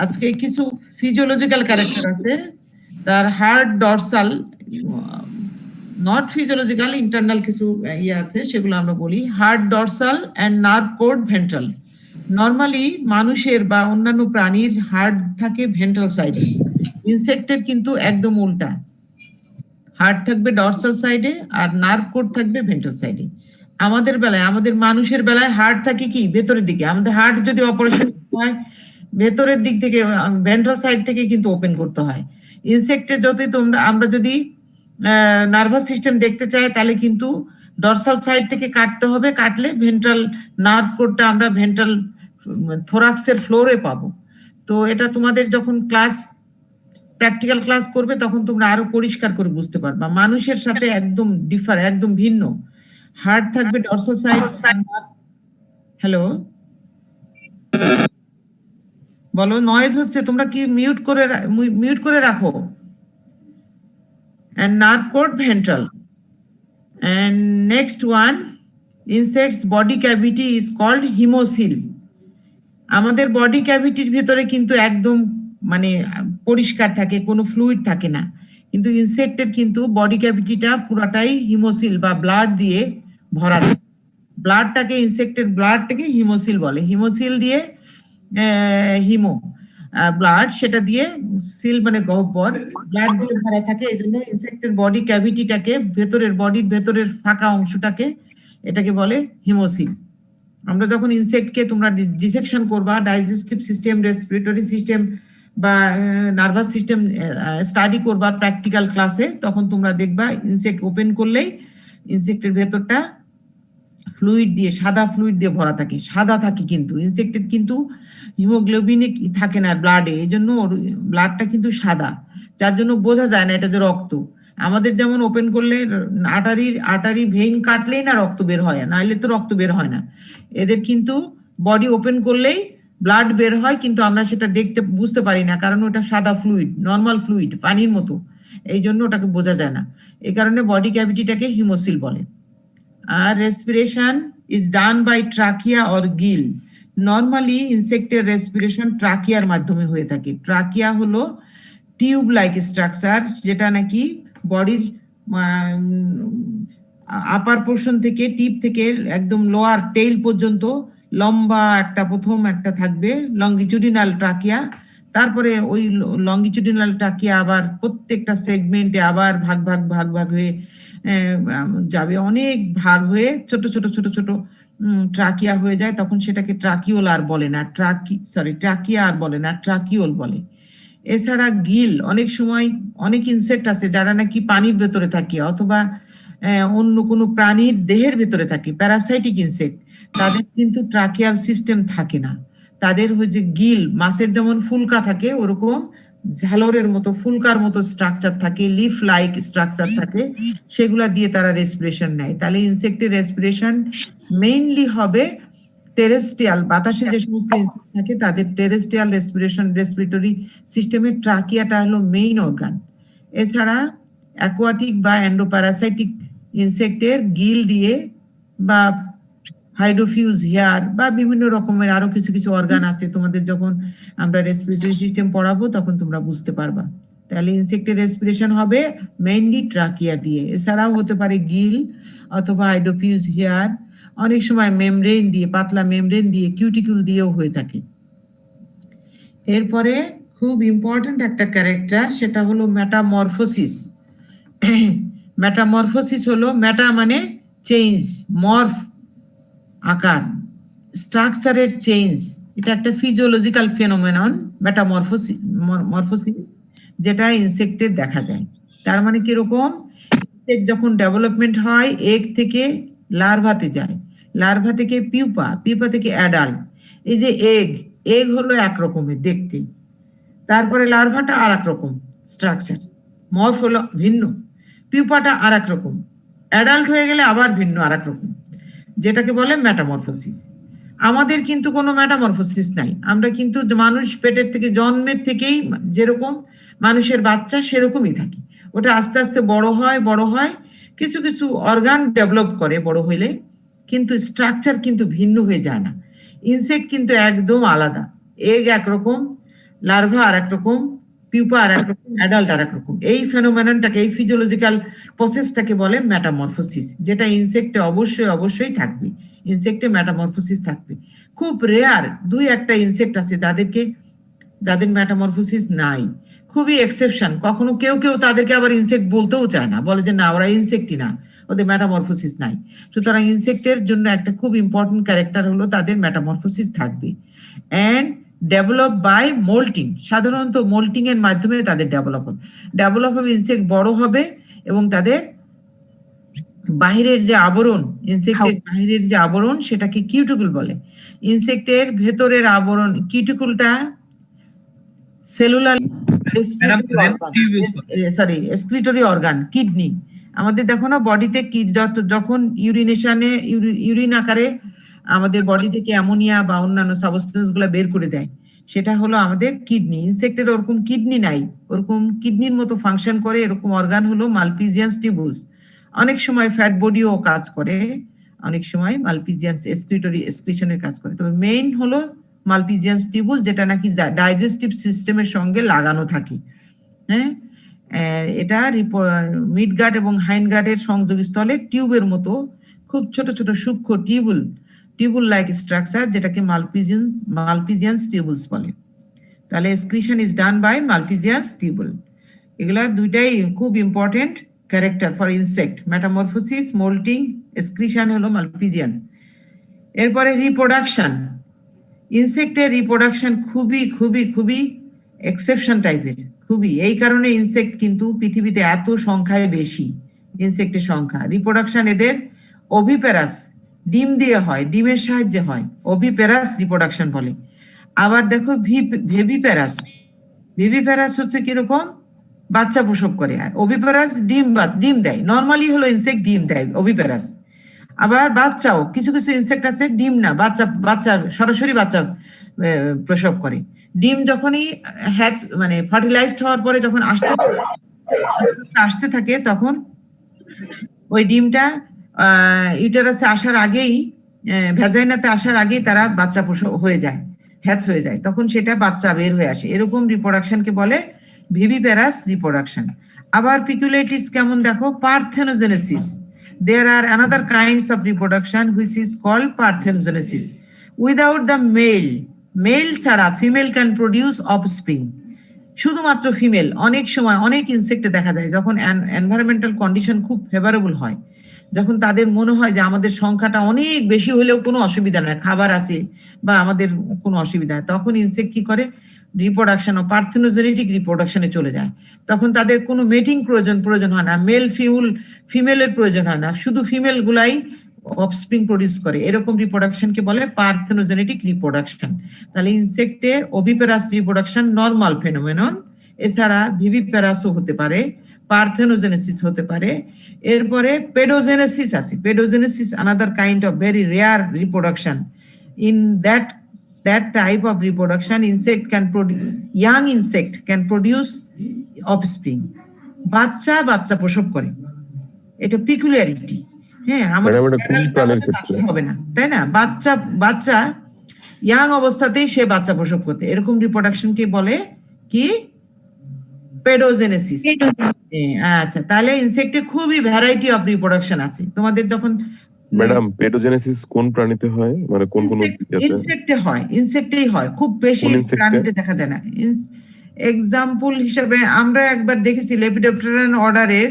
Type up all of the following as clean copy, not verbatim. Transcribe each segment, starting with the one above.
আজকে কিছু physiological character আছে, তার hard dorsal, not physiological, internal কিছু ইয়ে আছে, সেগুলো আমরা বলি hard dorsal and nerve code ventral. Normally মানুষের বা অন্যান্য প্রাণীর হার্ড থাকে ভেন্ট্রাল সাইডে, ইনসেক্টের কিন্তু একদম উল্টা, হার্ট থাকবে ডরসাল সাইডে আর নার্ভ কোড থাকবে ভেন্ট্রাল সাইডে। আমাদের বেলায়, আমাদের মানুষের বেলায় হার্ট থাকে কি ভেতরের দিকে, আমাদের হার্ট যদি অপারেশন হয় ভেতরের দিক থেকে, ভেন্ট্রাল সাইড থেকে কিন্তু ওপেন করতে হয়। ইনসেক্টের যতই তোমরা, আমরা যদি নার্ভাস সিস্টেম দেখতে চাই তাহলে কিন্তু ডরসাল সাইড থেকে কাটতে হবে, কাটলে ভেন্ট্রাল নার্ভ কোডটা আমরা ভেন্ট্রাল থোরাক্সের ফ্লোরে পাবো। তো এটা তোমাদের যখন ক্লাস প্র্যাকটিক্যাল ক্লাস করবে তখন তোমরা আরো পরিষ্কার করে বুঝতে পারবা, মানুষের সাথে একদম একদম ভিন্ন। হার্ট থাকবে ডরসাল সাইড। হ্যালো, বলো, নয়েজ হচ্ছে, তোমরা কি মিউট করে রাখো। and nerve cord ventral. And next one, insect's body cavity is called hemocoel. আমাদের বডি ক্যাভিটির ভিতরে কিন্তু একদম মানে পরিষ্কার থাকে, কোনো ফ্লুইড থাকে না, কিন্তু ইনসেক্টের কিন্তু বডি ক্যাভিটিটা পুরাটাই হিমোসিল বা ব্লাড দিয়ে ভরা থাকে। ব্লাডটাকে, ইনসেক্টের ব্লাডটাকে হিমোসিল বলে, হিমোসিল দিয়ে হিমো ব্লাড, সেটা দিয়ে সিল মানে গহ্বর, ব্লাড দিয়ে ভরা থাকে। এই জন্য ইনসেক্টের বডি ক্যাভিটিটাকে, ভেতরের বডির ভেতরের ফাঁকা অংশটাকে, এটাকে বলে হিমোসিল। আমরা যখন ইনসেক্টকে তোমরা ডিসেকশন করবা, ডাইজেস্টিভ সিস্টেম, রেসপিরেটরি সিস্টেম বা নার্ভাস সিস্টেম স্টাডি করবা প্র্যাকটিক্যাল ক্লাসে, তখন তোমরা দেখবা ইনসেক্ট ওপেন করলেই ইনসেক্টের ভেতরটা ফ্লুইড দিয়ে, সাদা ফ্লুইড দিয়ে ভরা থাকে, সাদা থাকে, কিন্তু ইনসেক্টের কিন্তু হিমোগ্লোবিনিক থাকে না ব্লাডে, এই জন্য ব্লাডটা কিন্তু সাদা, যার জন্য বোঝা যায় না এটা যে রক্ত। আমাদের যেমন ওপেন করলে আটারি ভেইন কাটলেই না রক্ত বের হয়, নাহলে তো রক্ত বের হয় না। এদের কিন্তু বডি ওপেন করলেই ব্লাড বের হয়, কিন্তু আমরা সেটা দেখতে বুঝতে পারি না, কারণ ওটা সাদা ফ্লুইড, নর্মাল ফ্লুইড, পানির মতো, এই জন্য ওটাকে বোঝা যায় না। এই কারণে বডি ক্যাভিটিটাকে হিমোসিল বলে। আর respiration is done by trachea or gill. Normally ইনসেক্টের রেসপিরেশন ট্রাকিয়ার মাধ্যমে হয়ে থাকে। ট্রাকিয়া হলো টিউব লাইক স্ট্রাকচার, যেটা নাকি বডির আপার পোর্শন থেকে, টিপ থেকে একদম লোয়ার টেইল পর্যন্ত লম্বা একটা, প্রথম একটা থাকবে লঙ্গিচুডিনাল ট্রাকিয়া, তারপরে ওই লঙ্গিচুডিনাল ট্রাকিয়া আবার প্রত্যেকটা সেগমেন্টে আবার ভাগ ভাগ ভাগ ভাগ হয়ে যাবে, অনেক ভাগ হয়ে ছোট ছোট ছোট ছোট ট্রাকিয়া হয়ে যায়, তখন সেটাকে ট্রাকিওল আর বলে না, ট্রাকিয়া আর বলে না, ট্রাকিওল বলে। এছাড়া গিল, অনেক সময় অনেক ইনসেক্ট আছে যারা নাকি পানির ভেতরে থাকে অথবা অন্য কোনো প্রাণীর দেহের ভেতরে থাকে, প্যারাসাইটিক ইনসেক্ট, তাদের কিন্তু ট্রাকিয়াল সিস্টেম থাকে না, তাদের হচ্ছে গিল, মাছের যেমন ফুলকা থাকে ওরকম ঝালরের মতো, ফুলকার মতো স্ট্রাকচার থাকে, লিফ লাইক স্ট্রাকচার থাকে, সেগুলা দিয়ে তারা রেসপিরেশন নেয়। তাহলে ইনসেক্টের রেসপিরেশন মেইনলি হবে টেরেস্ট্রিয়াল, বাতাসে যে সমস্ত ইনসেক্ট থাকে তাদের টেরেস্ট্রিয়াল রেসপিরেটরি সিস্টেমের ট্রাকিয়াটা হলো মেইন অর্গান। এছাড়া অ্যাকোয়াটিক বা অ্যান্ডোপ্যারাসাইটিক ইনসেক্টের গিল দিয়ে বা হাইড্রোফিউজ হেয়ার বা বিভিন্ন রকমের আরো কিছু কিছু অর্গান আছে, তোমাদের যখন আমরা রেসপিরেটরি সিস্টেম পড়াবো তখন তোমরা বুঝতে পারবা। তাহলে ইনসেক্টের রেসপিরেশন হবে মেইনলি ট্রাকিয়া দিয়ে, এছাড়াও হতে পারে গিল অথবা হাইড্রোফিউজ হেয়ার, অনেক সময় মেমব্রেন দিয়ে, পাতলা মেমব্রেন দিয়ে, কিউটিকুল দিয়েও হয়ে থাকে। এরপরে খুব ইম্পর্টেন্ট একটা ক্যারেক্টার, সেটা হলো মেটামরফোসিস। মেটামরফোসিস হলো, মেটা মানে চেঞ্জ, মরফ আকার, স্ট্রাকচারের চেঞ্জ, এটা একটা ফিজিওলজিক্যাল ফেনোমেনন মেটামরফোসিস, যেটা ইনসেক্টের দেখা যায়। তার মানে কিরকম, ইনসেক্ট যখন ডেভেলপমেন্ট হয়, এগ থেকে লার্ভাতে যায়, লার্ভা থেকে পিউপা, পিউপা থেকে অ্যাডাল্ট, এই যে এগ হলো এক রকমের দেখতে, তারপরে লার্ভাটা আর এক রকম স্ট্রাকচার, মরফ হলো ভিন্ন, পিউপাটা আর এক রকম, অ্যাডাল্ট হয়ে গেলে আবার ভিন্ন আর এক রকম, যেটাকে বলে মেটামরফোসিস। আমাদের কিন্তু কোনো মেটামরফোসিস নাই, আমরা কিন্তু মানুষ পেটের থেকে, জন্মের থেকেই যেরকম মানুষের বাচ্চা সেরকমই থাকি, ওটা আস্তে আস্তে বড় হয়, বড় হয়, কিছু কিছু অর্গান ডেভেলপ করে বড় হইলে, কিন্তু স্ট্রাকচার কিন্তু ভিন্ন হয়ে যায় না। ইনসেক্ট কিন্তু একদম আলাদা, এগ একরকম, লার্ভা আর একরকম, পিউপা আর একরকম, অ্যাডাল্ট আর একরকম। এই ফেনোমেননটাকে, এই ফিজিওলজিক্যাল প্রসেসটাকে বলে মেটামরফোসিস, যেটা ইনসেক্টে অবশ্যই থাকবে। ইনসেক্টে মেটামরফোসিস থাকবে। খুব রেয়ার 2-1টা ইনসেক্ট আছে যাদের মেটামরফোসিস নাই, খুবই এক্সেপশন। কখনো কেউ তাদেরকে আবার ইনসেক্ট বলতেও চায় না, বলে যে না ওরা ইনসেক্টই না, ওদের মেটামরফোসিস নাই। সুতরাং ইনসেক্টের জন্য একটা খুব ইম্পর্টেন্ট ক্যারেক্টার হলো তাদের মেটামরফোসিস থাকবে। অ্যান্ড ডেভেলপ বাই মোল্টিং, সাধারণত মোল্টিং এর মাধ্যমে তাদের ডেভেলপ হবে। ইনসেক্ট বড় হবে এবং তাদের বাহিরের যে আবরণ, ইনসেক্টের বাহিরের যে আবরণ সেটাকে কিউটিকুল বলে। ইনসেক্টের ভেতরের আবরণ কিউটিকুলটা সেলুলার এক্সক্রিটরি অর্গান, কিডনি। আমাদের দেখো না বডিতে যখন ইউরিন আকারে আমাদের বডি থেকে অ্যামোনিয়া বা অন্যান্য সাবস্টেন্স গুলা বের করে দেয়, সেটা হলো আমাদের কিডনি। ইনসেক্টের ওরকম কিডনি নাই, ওরকম কিডনির মতো ফাংশন করে এরকম অর্গান হলো মালপিজিয়ান্স টিউবুলস। অনেক সময় ফ্যাট বডিও কাজ করে, অনেক সময় মালপিজিয়ান্স এক্সক্রিশনের কাজ করে। তবে মেইন হলো মালপিজিয়ান্স টিউবুল, যেটা নাকি ডাইজেস্টিভ সিস্টেমের সঙ্গে লাগানো থাকে। হ্যাঁ, এটা মিড গার্ড এবং হাইন্ড গার্ডের সংযোগস্থলে টিউবের মতো খুব ছোট ছোট সূক্ষ্ম টিউবুল লাইক স্ট্রাকচার, যেটাকে মালপিজিয়ান্স টিউবুলস বলে। তাহলে excretion is done by Malpighian tubule. এগুলা দুইটাই খুব important character for insect. Metamorphosis, moulting, excretion হলো মালপিজিয়ান্স। এরপরে রিপ্রোডাকশন। ইনসেক্টের রিপ্রোডাকশন খুবই এক্সেপশন টাইপের, খুবই। এই কারণে ইনসেক্ট কিন্তু পৃথিবীতে এত সংখ্যায় বেশি, ইনসেক্টের সংখ্যা। রিপ্রোডাকশন এদের ওভিপ্যারাস, ডিম দিয়ে হয়, ডিমের সাহায্যে হয়, ওভিপ্যারাস রিপ্রোডাকশন বলে। আবার দেখো ভিভিপ্যারাস হচ্ছে কিরকম, বাচ্চা প্রসব করে। আর ওভিপ্যারাস ডিম দেয়। নর্মালি হলো ইনসেক্ট ডিম দেয়, ওভিপ্যারাস। আবার বাচ্চাও, কিছু ইনসেক্ট আছে ডিম না, সরাসরি বাচ্চা প্রসব করে। ডিম যখনই হ্যাচ মানে ফার্টিলাইজড হওয়ার পরে যখন আসতে থাকে, তখন ওই ডিমটা ইউটেরাসে আসার আগেই, ভ্যাজাইনাতে আসার আগেই তারা বাচ্চা প্রসব হয়ে যায়, হ্যাচ হয়ে যায়, তখন সেটা বাচ্চা বের হয়ে আসে। এরকম রিপ্রোডাকশনকে বলে ভিভিপ্যারাস রিপ্রোডাকশন। আবার পিকুলেটিস কেমন দেখো, parthenogenesis. There are another kinds of reproduction which is called parthenogenesis. Without the male ছাড়া ফিমেল can produce offspring. শুধুমাত্র ফিমেল। অনেক সময় অনেক ইনসেক্টে দেখা যায় যখন এনভায়রনমেন্টাল কন্ডিশন খুব ফেভারেবল হয়, যখন তাদের মনে হয় যে আমাদের সংখ্যাটা অনেক বেশি হলেও কোনো অসুবিধা নয়, খাবার আছে বা আমাদের কোনো অসুবিধা, তখন ইনসেক্ট কি করে, রিপ্রোডাকশন ও পার্থেনোজেনেটিক রিপ্রোডাকশনে চলে যায়। তখন তাদের কোনো মেটিং প্রয়োজন হয় না, ফিমেলের প্রয়োজন হয় না, শুধু ফিমেল গুলাই অফস্প্রিং প্রডিউস করে। এরকম রিপ্রোডাকশনকে বলে পার্থেনোজেনেটিক রিপ্রোডাকশন। তাহলে ইনসেক্টের ওভিপ্যারাস রিপ্রোডাকশন নরমাল ফেনোমেনন। এছাড়া ভিভিপ্যারাসও হতে পারে, পার্থেনোজেনেসিস হতে পারে। এরপরে পেডোজেনেসিস আছে। Paedogenesis another kind of very rare reproduction. In that type of reproduction, young insect can produce offspring. বাচ্চা প্রসব করে, এটা পিকুলিয়ারিটি। হ্যাঁ, আমাদের হবে না, তাই না? বাচ্চা ইয়াং অবস্থাতেই সে বাচ্চা প্রসব করতে, এরকম রিপ্রোডাকশনকে বলে কি, পেডোজেনেসিস। আচ্ছা, তাহলে ইনসেক্টে খুবই ভ্যারাইটি অফ রিপ্রোডাকশন আছে। তোমাদের যখন ম্যাডাম পেডোজেনেসিস কোন প্রাণীতে হয়, মানে কোন ইনসেক্টেই হয়, খুব বেশি প্রাণীতে দেখা যায় না। এক্সাম্পল হিসেবে আমরা একবার দেখেছি লেপিডোপ্টেরান অর্ডারের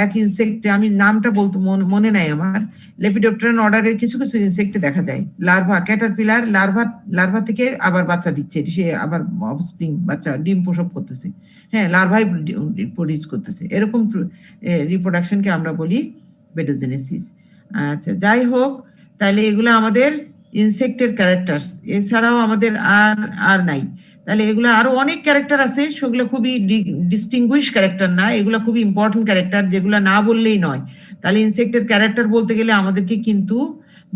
এক ইনসেক্ট, আমি নামটা বলতে মনে নাই আমার, লেপিডোপ্টেরান অর্ডারের কিছু ইনসেক্টে দেখা যায় লার্ভা, ক্যাটারপিলার লার্ভা থেকে আবার বাচ্চা দিচ্ছে, সে আবার অফস্প্রিং, বাচ্চা ডিম প্রসব করতেছে। হ্যাঁ, লার্ভাই প্রডিউস করতেছে। এরকম রিপ্রোডাকশনকে আমরা বলি পেডোজেনেসিস। আচ্ছা, যাই হোক, তাহলে এগুলো আমাদের ইনসেক্টের ক্যারেক্টার্স। এছাড়াও আমাদের আর নাই। তাহলে এগুলো আরো অনেক ক্যারেক্টার আছে, সেগুলো খুবই ডিস্টিংগুইশ ক্যারেক্টার না, এগুলো খুবই ইম্পর্টেন্ট ক্যারেক্টার, যেগুলো না বললেই নয়। তাহলে ইনসেক্টের ক্যারেক্টার বলতে গেলে আমাদেরকে কিন্তু,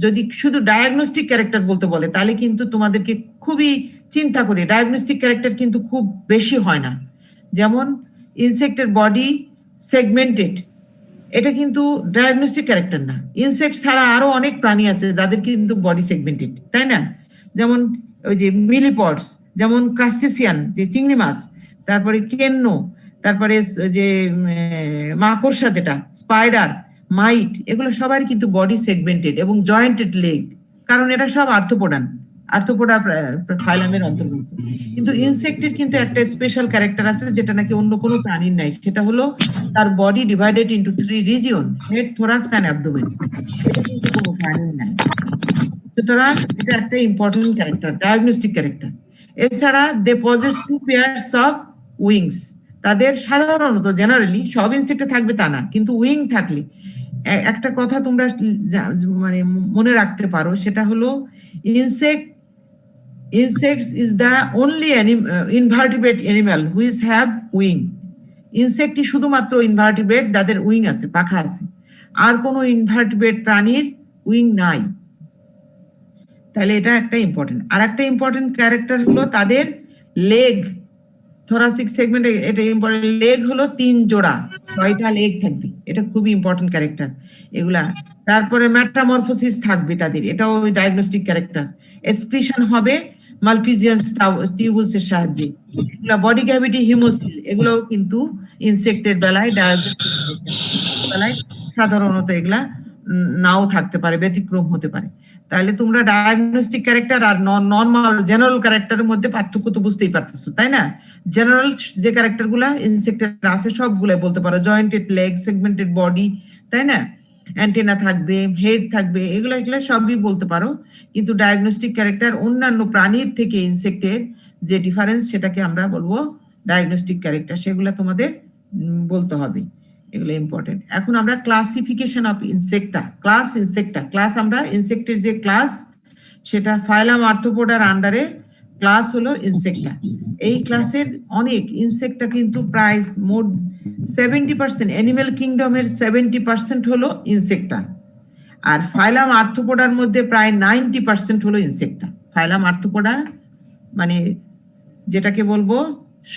যদি শুধু ডায়াগনস্টিক ক্যারেক্টার বলতে বলে, তাহলে কিন্তু তোমাদেরকে খুবই চিন্তা করে, ডায়াগনস্টিক ক্যারেক্টার কিন্তু খুব বেশি হয় না। যেমন ইনসেক্টের বডি সেগমেন্টেড, এটা কিন্তু ডায়াগনস্টিক ক্যারেক্টার না। ইনসেক্ট ছাড়া আরো অনেক প্রাণী আছে যাদের কিন্তু বডি সেগমেন্টেড, তাই না? যেমন ওই যে মিলিপডস, যেমন ক্রাস্টেসিয়ান যে চিংড়ি মাছ, তারপরে কেন্ন, তারপরে যে মাকড়সা যেটা স্পাইডার, মাইট, এগুলো সবার কিন্তু বডি সেগমেন্টেড এবং জয়েন্টেড লেগ, কারণ এটা সব আর্থ্রোপোডা ফাইলামের অন্তর্ভুক্ত। কিন্তু ইনসেক্টের কিন্তু একটা স্পেশাল ক্যারেক্টার আছে যেটা নাকি অন্য কোনো প্রাণীর নাই, সেটা হলো তার body divided into 3 region, head, thorax and abdomen. এটা কিন্তু কোনো প্রাণীর নাই। সুতরাং এটা একটা ইম্পর্টেন্ট ক্যারেক্টার, ডায়াগনস্টিক ক্যারেক্টার। এছাড়া দে পজেস 2 পেয়ার্স অফ উইংস। তাদের সাধারণত জেনারেলি সব ইনসেক্টে থাকবে তা না, কিন্তু উইং থাকলে একটা কথা তোমরা মানে মনে রাখতে পারো, সেটা হলো insects is the only invertebrate animal which have wing. ইনসেক্টই শুধুমাত্র ইনভার্টিব্রেট যাদের উইং আছে, পাখা আছে, আর কোনো ইনভার্টিব্রেট প্রাণীর উইং নাই। তাহলে এটা একটা ইম্পর্টেন্ট। আর একটা ইম্পর্টেন্ট ক্যারেক্টার হলো তাদের লেগ, থোরাসিক সেগমেন্টে এটা ইম্পর্টেন্ট, লেগ হলো 3 জোড়া, 6টা লেগ থাকবে, এটা খুবই ইম্পর্টেন্ট ক্যারেক্টার এগুলা। তারপরে মেটামরফোসিস থাকবে তাদের, এটাও ডায়াগনস্টিক ক্যারেক্টার। এক্সক্রিশন হবে মালপিজিয়াস টিউবুলস এর সাহায্যে। এগুলা বডি ক্যাভিটি হিমোসিল, এগুলোও কিন্তু ইনসেক্টের বেলায় ডায়াগনস্টিক বেলায় সাধারণত এগুলা নাও থাকতে পারে, ব্যতিক্রম হতে পারে। তাহলে তোমরা ডায়াগনস্টিক ক্যারেক্টার আর নর্মাল জেনারেল ক্যারেক্টারের মধ্যে পার্থক্য তো বুঝতেই পারতেছো, তাই না? জেনারেল যে ক্যারেক্টার গুলা ইনসেক্টের আছে সবগুলো বলতে পারো, জয়েন্টেড লেগ, সেগমেন্টেড বডি, তাই না? অ্যান্টেনা থাকবে, হেড থাকবে, এগুলো সবই বলতে পারো। কিন্তু ডায়াগনস্টিক ক্যারেক্টার অন্যান্য প্রাণীর থেকে ইনসেক্টের যে ডিফারেন্স, সেটাকে আমরা বলবো ডায়াগনস্টিক ক্যারেক্টার, সেগুলো তোমাদের বলতে হবে, এগুলো ইম্পর্টেন্ট। এখন আমরা ক্লাসিফিকেশন অফ ইনসেক্টা, ক্লাস আমরা ইনসেক্টের যে ক্লাস, সেটা ফাইলাম আর্থ্রোপোডার আন্ডারে ক্লাস হলো ইনসেক্টা। এই ক্লাসের অনেক ইনসেক্টা কিন্তু প্রায় মোট 70%, অ্যানিমেল কিংডমের 70% হলো ইনসেক্টা। আর ফাইলাম আর্থ্রোপোডার মধ্যে প্রায় 90% হলো ইনসেক্টা। ফাইলাম আর্থ্রোপোডা মানে যেটাকে বলবো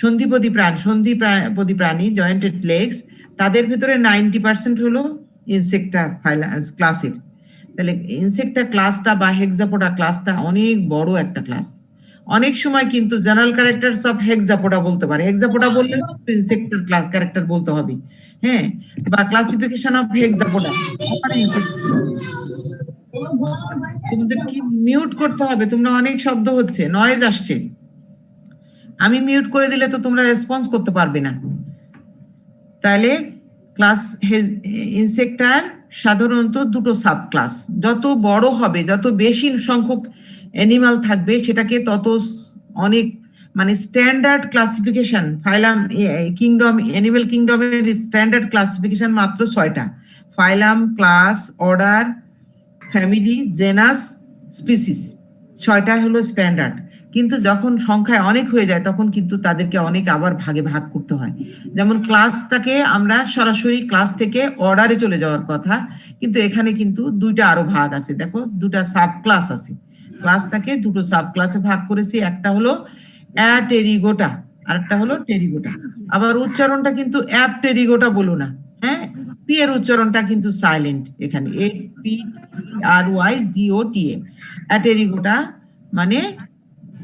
সন্ধিপদী প্রাণী, জয়েন্টেড লেগস, তাদের ভিতরে 90% হলো ইনসেক্টা ক্লাসের। তাহলে ইনসেক্টা ক্লাসটা বা হেক্সাপোডা ক্লাসটা অনেক বড় একটা ক্লাস। অনেক সময় কিন্তু জেনারেল ক্যারেক্টারস অফ হেক্সাপোডা বলতে পারে, হেক্সাপোডা বললে ইনসেক্টের ক্যারেক্টার বলতে হবে, হ্যাঁ, বা ক্লাসিফিকেশন অফ হেক্সাপোডা। তোমাদের কি মিউট করতে হবে? তোমরা অনেক শব্দ হচ্ছে, নয়েজ আসছে। আমি মিউট করে দিলে তো তোমরা রেসপন্স করতে পারবে না। তাহলে ক্লাস ইনসেক্টার সাধারণত 2টো সাব ক্লাস। যত বড় হবে, যত বেশি সংখ্যক অ্যানিমাল থাকবে, সেটাকে তত অনেক মানে standard classification. Phylum kingdom, animal কিংডমের স্ট্যান্ডার্ড ক্লাসিফিকেশন মাত্র 6টা: phylum, class, order, family, genus, species. 6টা হলো স্ট্যান্ডার্ড। কিন্তু যখন সংখ্যায় অনেক হয়ে যায়, তখন কিন্তু তাদেরকে অনেক আবার ভাগে ভাগ করতে হয়। যেমন ক্লাসটাকে আমরা সরাসরি ক্লাস থেকে অর্ডারে চলে যাওয়ার কথা, কিন্তু এখানে কিন্তু 2টা আরো ভাগ আছে। দেখো, 2টা সাব ক্লাস আছে। ক্লাসটাকে 2টো সাব ক্লাসে ভাগ করেছি, একটা হলো অ্যাটেরিগোটা, আরেকটা হলো টেরিগোটা। আবার উচ্চারণটা কিন্তু অ্যাপটেরিগোটা বলো না, হ্যাঁ, পি এর উচ্চারণটা কিন্তু সাইলেন্ট এখানে, APRYGOTA। অ্যাটেরিগোটা মানে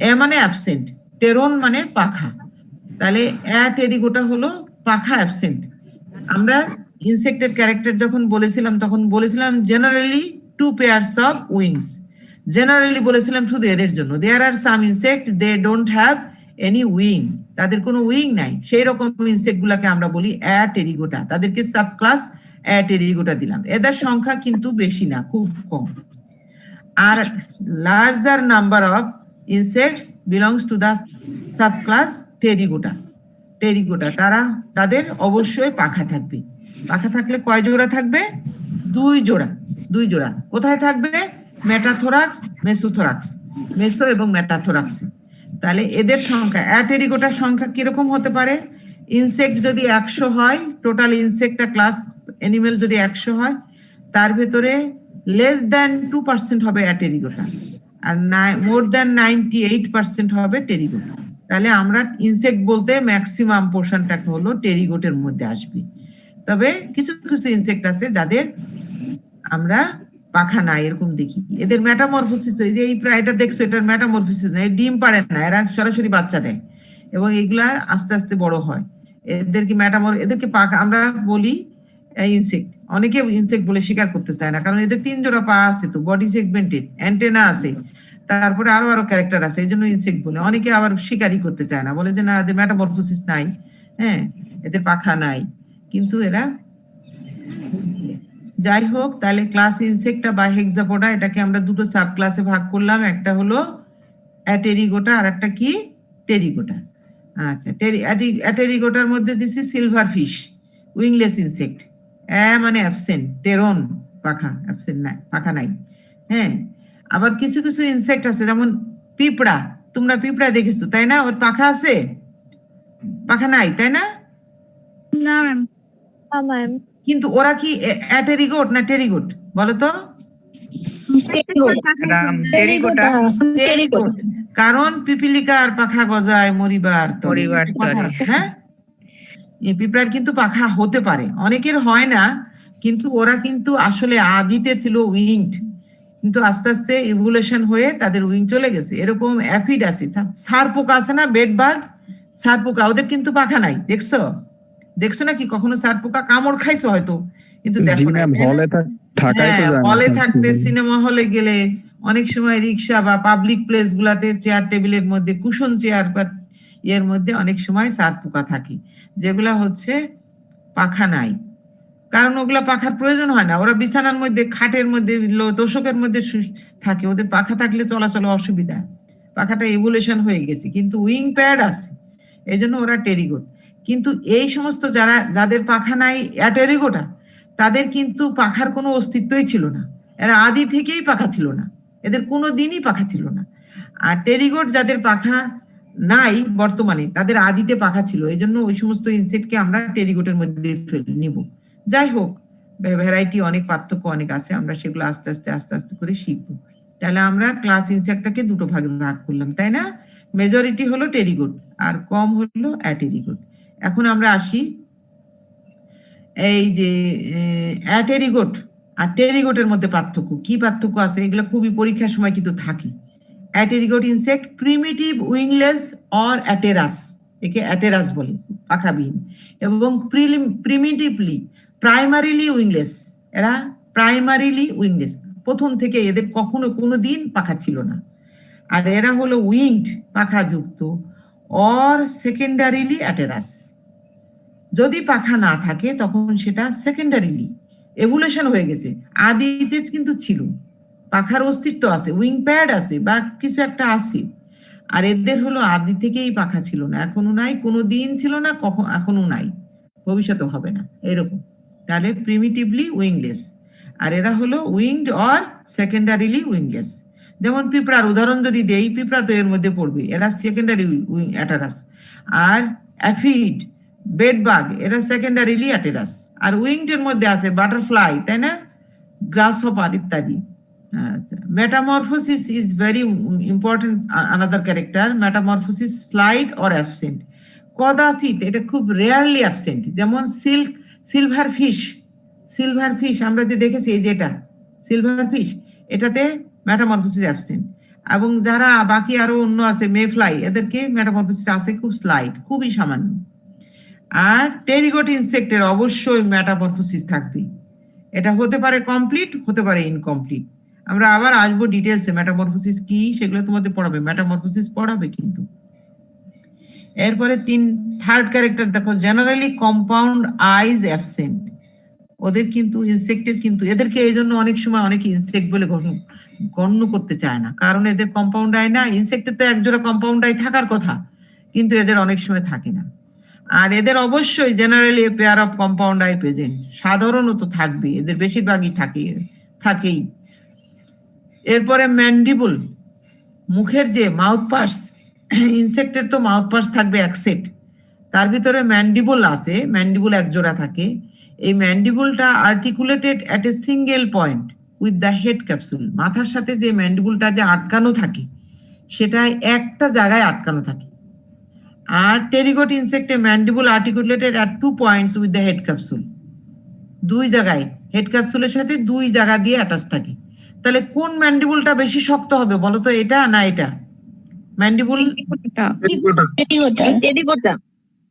এ মানে অ্যাবসেন্ট, টেরন মানে পাখা। তাহলে অ্যাটেরিগোটা হলো পাখা অ্যাবসেন্ট। আমরা ইনসেক্টের ক্যারেক্টার যখন বলেছিলাম, তখন বলেছিলাম generally 2 pairs of wings. Generally বলেছিলাম শুধু এদের জন্য। There are some insect they don't have any wing, তাদের কোনো উইং নাই, সেই রকম ইনসেক্ট গুলাকে আমরা বলি অ্যাটেরিগোটা। তাদেরকে সাব ক্লাস অ্যাটেরিগোটা দিলাম। এদের সংখ্যা কিন্তু বেশি না, খুব কম। আর larger number of insects belongs to the subclass Pterygota. তাদের অবশ্যই পাখা থাকবে। পাখা থাকলে কয় জোড়া থাকবে? 2 জোড়া। কোথায় থাকবে? মেটাথোরাক্স, মেসোথোরাক্স, মেসো এবং মেটাথোরাক্স। তাহলে এদের সংখ্যা, অ্যাটেরিগোটার সংখ্যা কিরকম হতে পারে? ইনসেক্ট যদি 100 হয়, টোটাল ইনসেক্টটা ক্লাস অ্যানিমেল যদি 100 হয়, তার ভেতরে less than 2% হবে অ্যাটেরিগোটা, আর মোর দ্যান 98% হবে টেরিগোটা। তাহলে আমরা ইনসেক্ট বলতে ম্যাক্সিমাম পোর্শনটা হলো টেরিগোটের মধ্যে আসবে। তবে কিছু কিছু ইনসেক্ট আছে যাদের আমরা পাখা নাই এরকম দেখি। এদের মেটামরফোসিস, এই যে এই প্রায় এটা দেখছো, এটার মেটামরফোসিস না, ডিম পারে না, এরা সরাসরি বাচ্চা দেয় এবং এগুলা আস্তে আস্তে বড় হয়। এদেরকে এদেরকে পাখা আমরা বলি ইনসেক্ট। অনেকে ইনসেক্ট বলে স্বীকার করতে চায় না, কারণ এদের 3 জোড়া পা আছে, তো বডি সেগমেন্টেড, অ্যান্টেনা আছে, তারপরে আরো আরো ক্যারেক্টার আছে, এই জন্য ইনসেক্ট বলে। অনেকে আবার স্বীকারই করতে চায় না, বলে যে না, এদের মেটামরফোসিস নাই, হ্যাঁ, এদের পাখা নাই, কিন্তু এরা। যাই হোক, তাহলে ক্লাস ইনসেক্টা বা হেক্সাপোডা, এটাকে আমরা দুটো সাব ক্লাসে ভাগ করলাম। একটা হলো অ্যাটেরিগোটা আর একটা কি টেরিগোটা। আচ্ছা, অ্যাটেরিগোটার মধ্যে দিছি সিলভার ফিশ, উইংলেস ইনসেক্ট। মানে অ্যাবসেন্ট, টেরন, পাখা অ্যাবসেন্ট নাই, পাখা নাই। হ্যাঁ, আবার কিছু কিছু ইনসেক্ট আছে, যেমন পিঁপড়া। তোমরা পিঁপড়া দেখেছো তাই না? ওর পাখা আছে, পাখা নাই তাই না? না ম্যাম। ম্যাম, কিন্তু ওরা কি অ্যাটেরিগোট না টেরিগোট বলো তো? টেরিগোট। কারণ পিপিলিকার পাখা গজায় মরিবার তরে। কথা আছে, হ্যাঁ, এই পিঁপড়ার কিন্তু পাখা হতে পারে, অনেকের হয় না, কিন্তু ওরা কিন্তু আসলে আদিতে ছিল উইংড, কিন্তু আস্তে আস্তে ইভলিউশন হয়ে তাদের উইং চলে গেছে। এরকম অ্যাফিড আছে, সার পোকা আছে না, বেড বাগ, সার পোকা, ওদের কিন্তু পাখা নাই। দেখছো দেখছো নাকি কখনো সার পোকা? কামড় খাইছো হয়তো, কিন্তু দেখো না। হলে থাকতে, সিনেমা হলে গেলে, অনেক সময় রিক্সা বা পাবলিক প্লেস গুলাতে চেয়ার টেবিলের মধ্যে, কুশন চেয়ার বা এর মধ্যে অনেক সময় সার পোকা থাকে, যেগুলা হচ্ছে পাখা নাই। কারণ ওগুলা পাখার প্রয়োজন হয় না, ওরা বিছানার মধ্যে, খাটের মধ্যে, তোষকের মধ্যে থাকে, ওদের পাখা থাকলে চলাচলে অসুবিধা। পাখাটা ইভলিউশন হয়ে গেছে, কিন্তু উইং প্যাড আছে, এই জন্য ওরা টেরিগোট। কিন্তু এই সমস্ত যাদের পাখা নাই, অ্যাটেরিগোটা, তাদের কিন্তু পাখার কোনো অস্তিত্বই ছিল না, এরা আদি থেকেই পাখা ছিল না, এদের কোনো দিনই পাখা ছিল না। আর টেরিগোট যাদের পাখা নাই বর্তমানে, তাদের আদিতে পাখা ছিল, এই জন্য ওই সমস্ত ইনসেক্টকে আমরা টেরিগোটের মধ্যে নিব। যাই হোক, ভ্যারাইটি অনেক, পার্থক্য অনেক আছে, আমরা সেগুলো আস্তে আস্তে আস্তে আস্তে করে শিখবো। তাহলে আমরা ক্লাস ইনসেক্টটাকে দুটো ভাগে ভাগ করলাম, তাই না? মেজরিটি হলো টেরিগোট আর কম হলো অ্যাটেরিগোট। এখন আমরা আসি, এই যে অ্যাটেরিগোট আর টেরিগোটের মধ্যে পার্থক্য কি, পার্থক্য আছে, এগুলো খুবই পরীক্ষার সময় কিন্তু থাকে। অ্যাটেরিগোট ইনসেক্ট প্রিমিটিভ উইংলেস অর অ্যাটেরাস, একে অ্যাটেরাস বলে, পাখাবিহীন, এবং প্রিমিটিভলি প্রাইমারিলি উইংলেস, এরা প্রাইমারিলি উইংলেস, প্রথম থেকে এদের কখনো কোনো দিন পাখা ছিল না। আর এরা হলো উইংড, পাখাযুক্ত, অর সেকেন্ডারিলি অ্যাটেরাস। যদি পাখা না থাকে তখন সেটা সেকেন্ডারিলি এভুলেশন হয়ে গেছে, আদিতে কিন্তু ছিল, পাখার অস্তিত্ব আছে, উইং প্যাড আছে বা কিছু একটা আছে। আর এদের হলো আদি থেকেই পাখা ছিল না, এখনো নাই, কোনো দিন ছিল না, এখনো নাই, ভবিষ্যতে হবে না, এরকম। তাহলে প্রিমিটিভলি উইংলেস। আর এরা হলো উইংড অর সেকেন্ডারিলি উইংলেস। যেমন পিঁপড়ার উদাহরণ যদি দেই, পিঁপড়া তো এর মধ্যে পড়বে, এরা সেকেন্ডারি উইং অ্যাটারাস। আর অ্যাফিড, বেড বাগ, এরা সেকেন্ডারিলি অ্যাটেরাস। আর উইংড এর মধ্যে আছে বাটারফ্লাই, তাই না, গ্রাস হপার ইত্যাদি। আচ্ছা, metamorphosis is very important, another character. Metamorphosis slight or absent, কদাচিৎ, এটা খুব রেয়ারলি অ্যাবসেন্ট। যেমন সিলভার ফিশ আমরা যে দেখেছি, এই যে এটা সিলভার ফিশ, এটাতে মেটামরফোসিস অ্যাবসেন্ট। এবং যারা বাকি আরো অন্য আছে, মেফ্লাই, এদেরকে মেটামরফোসিস আছে খুব স্লাইড, খুবই সামান্য। আর টেরিগোট ইনসেক্টের অবশ্যই মেটামরফোসিস থাকবে, এটা হতে পারে কমপ্লিট, হতে পারে ইনকমপ্লিট। আমরা আবার আসবো ডিটেলসে, মেটামরফোসিস কি সেগুলো তোমাদের পড়াবে, মেটামরফোসিস পড়াবে কিন্তু। এরপরে থার্ড ক্যারেক্টার দেখো, জেনারেলি কম্পাউন্ড আইজ অ্যাবসেন্ট। ওদের কিন্তু ইনসেক্টের কিন্তু, এদেরকে এই জন্য অনেক সময় অনেকে ইনসেক্ট বলে গণ্য করতে চায় না, কারণ এদের কম্পাউন্ড আই না। ইনসেক্টের তো একজোড়া কম্পাউন্ড আই থাকার কথা, কিন্তু এদের অনেক সময় থাকে না। আর এদের অবশ্যই generally pair of compound I present, সাধারণত থাকবে, এদের বেশিরভাগই থাকেই। এরপরে ম্যান্ডিবল, মুখের যে মাউথ পার্টস, ইনসেক্টের তো মাউথ পার্টস থাকবে এক সেট, তার ভিতরে ম্যান্ডিবল আছে, ম্যান্ডিবল এক জোড়া থাকে। এই ম্যান্ডিবলটা articulated at a single point with the head capsule, মাথার সাথে যে ম্যান্ডিবলটা যে আটকানো থাকে, সেটা একটা জায়গায় আটকানো থাকে। আর টেরিগোট ইনসেক্টে mandible articulated at 2 points with the head capsule, দুই জায়গায়, হেড ক্যাপসুলের সাথে দুই জায়গা দিয়ে অ্যাটাচ থাকে। তাহলে কোন ম্যান্ডিবুলটা বেশি শক্ত হবে বলো তো, এটা না এটা? ম্যান্ডিবুল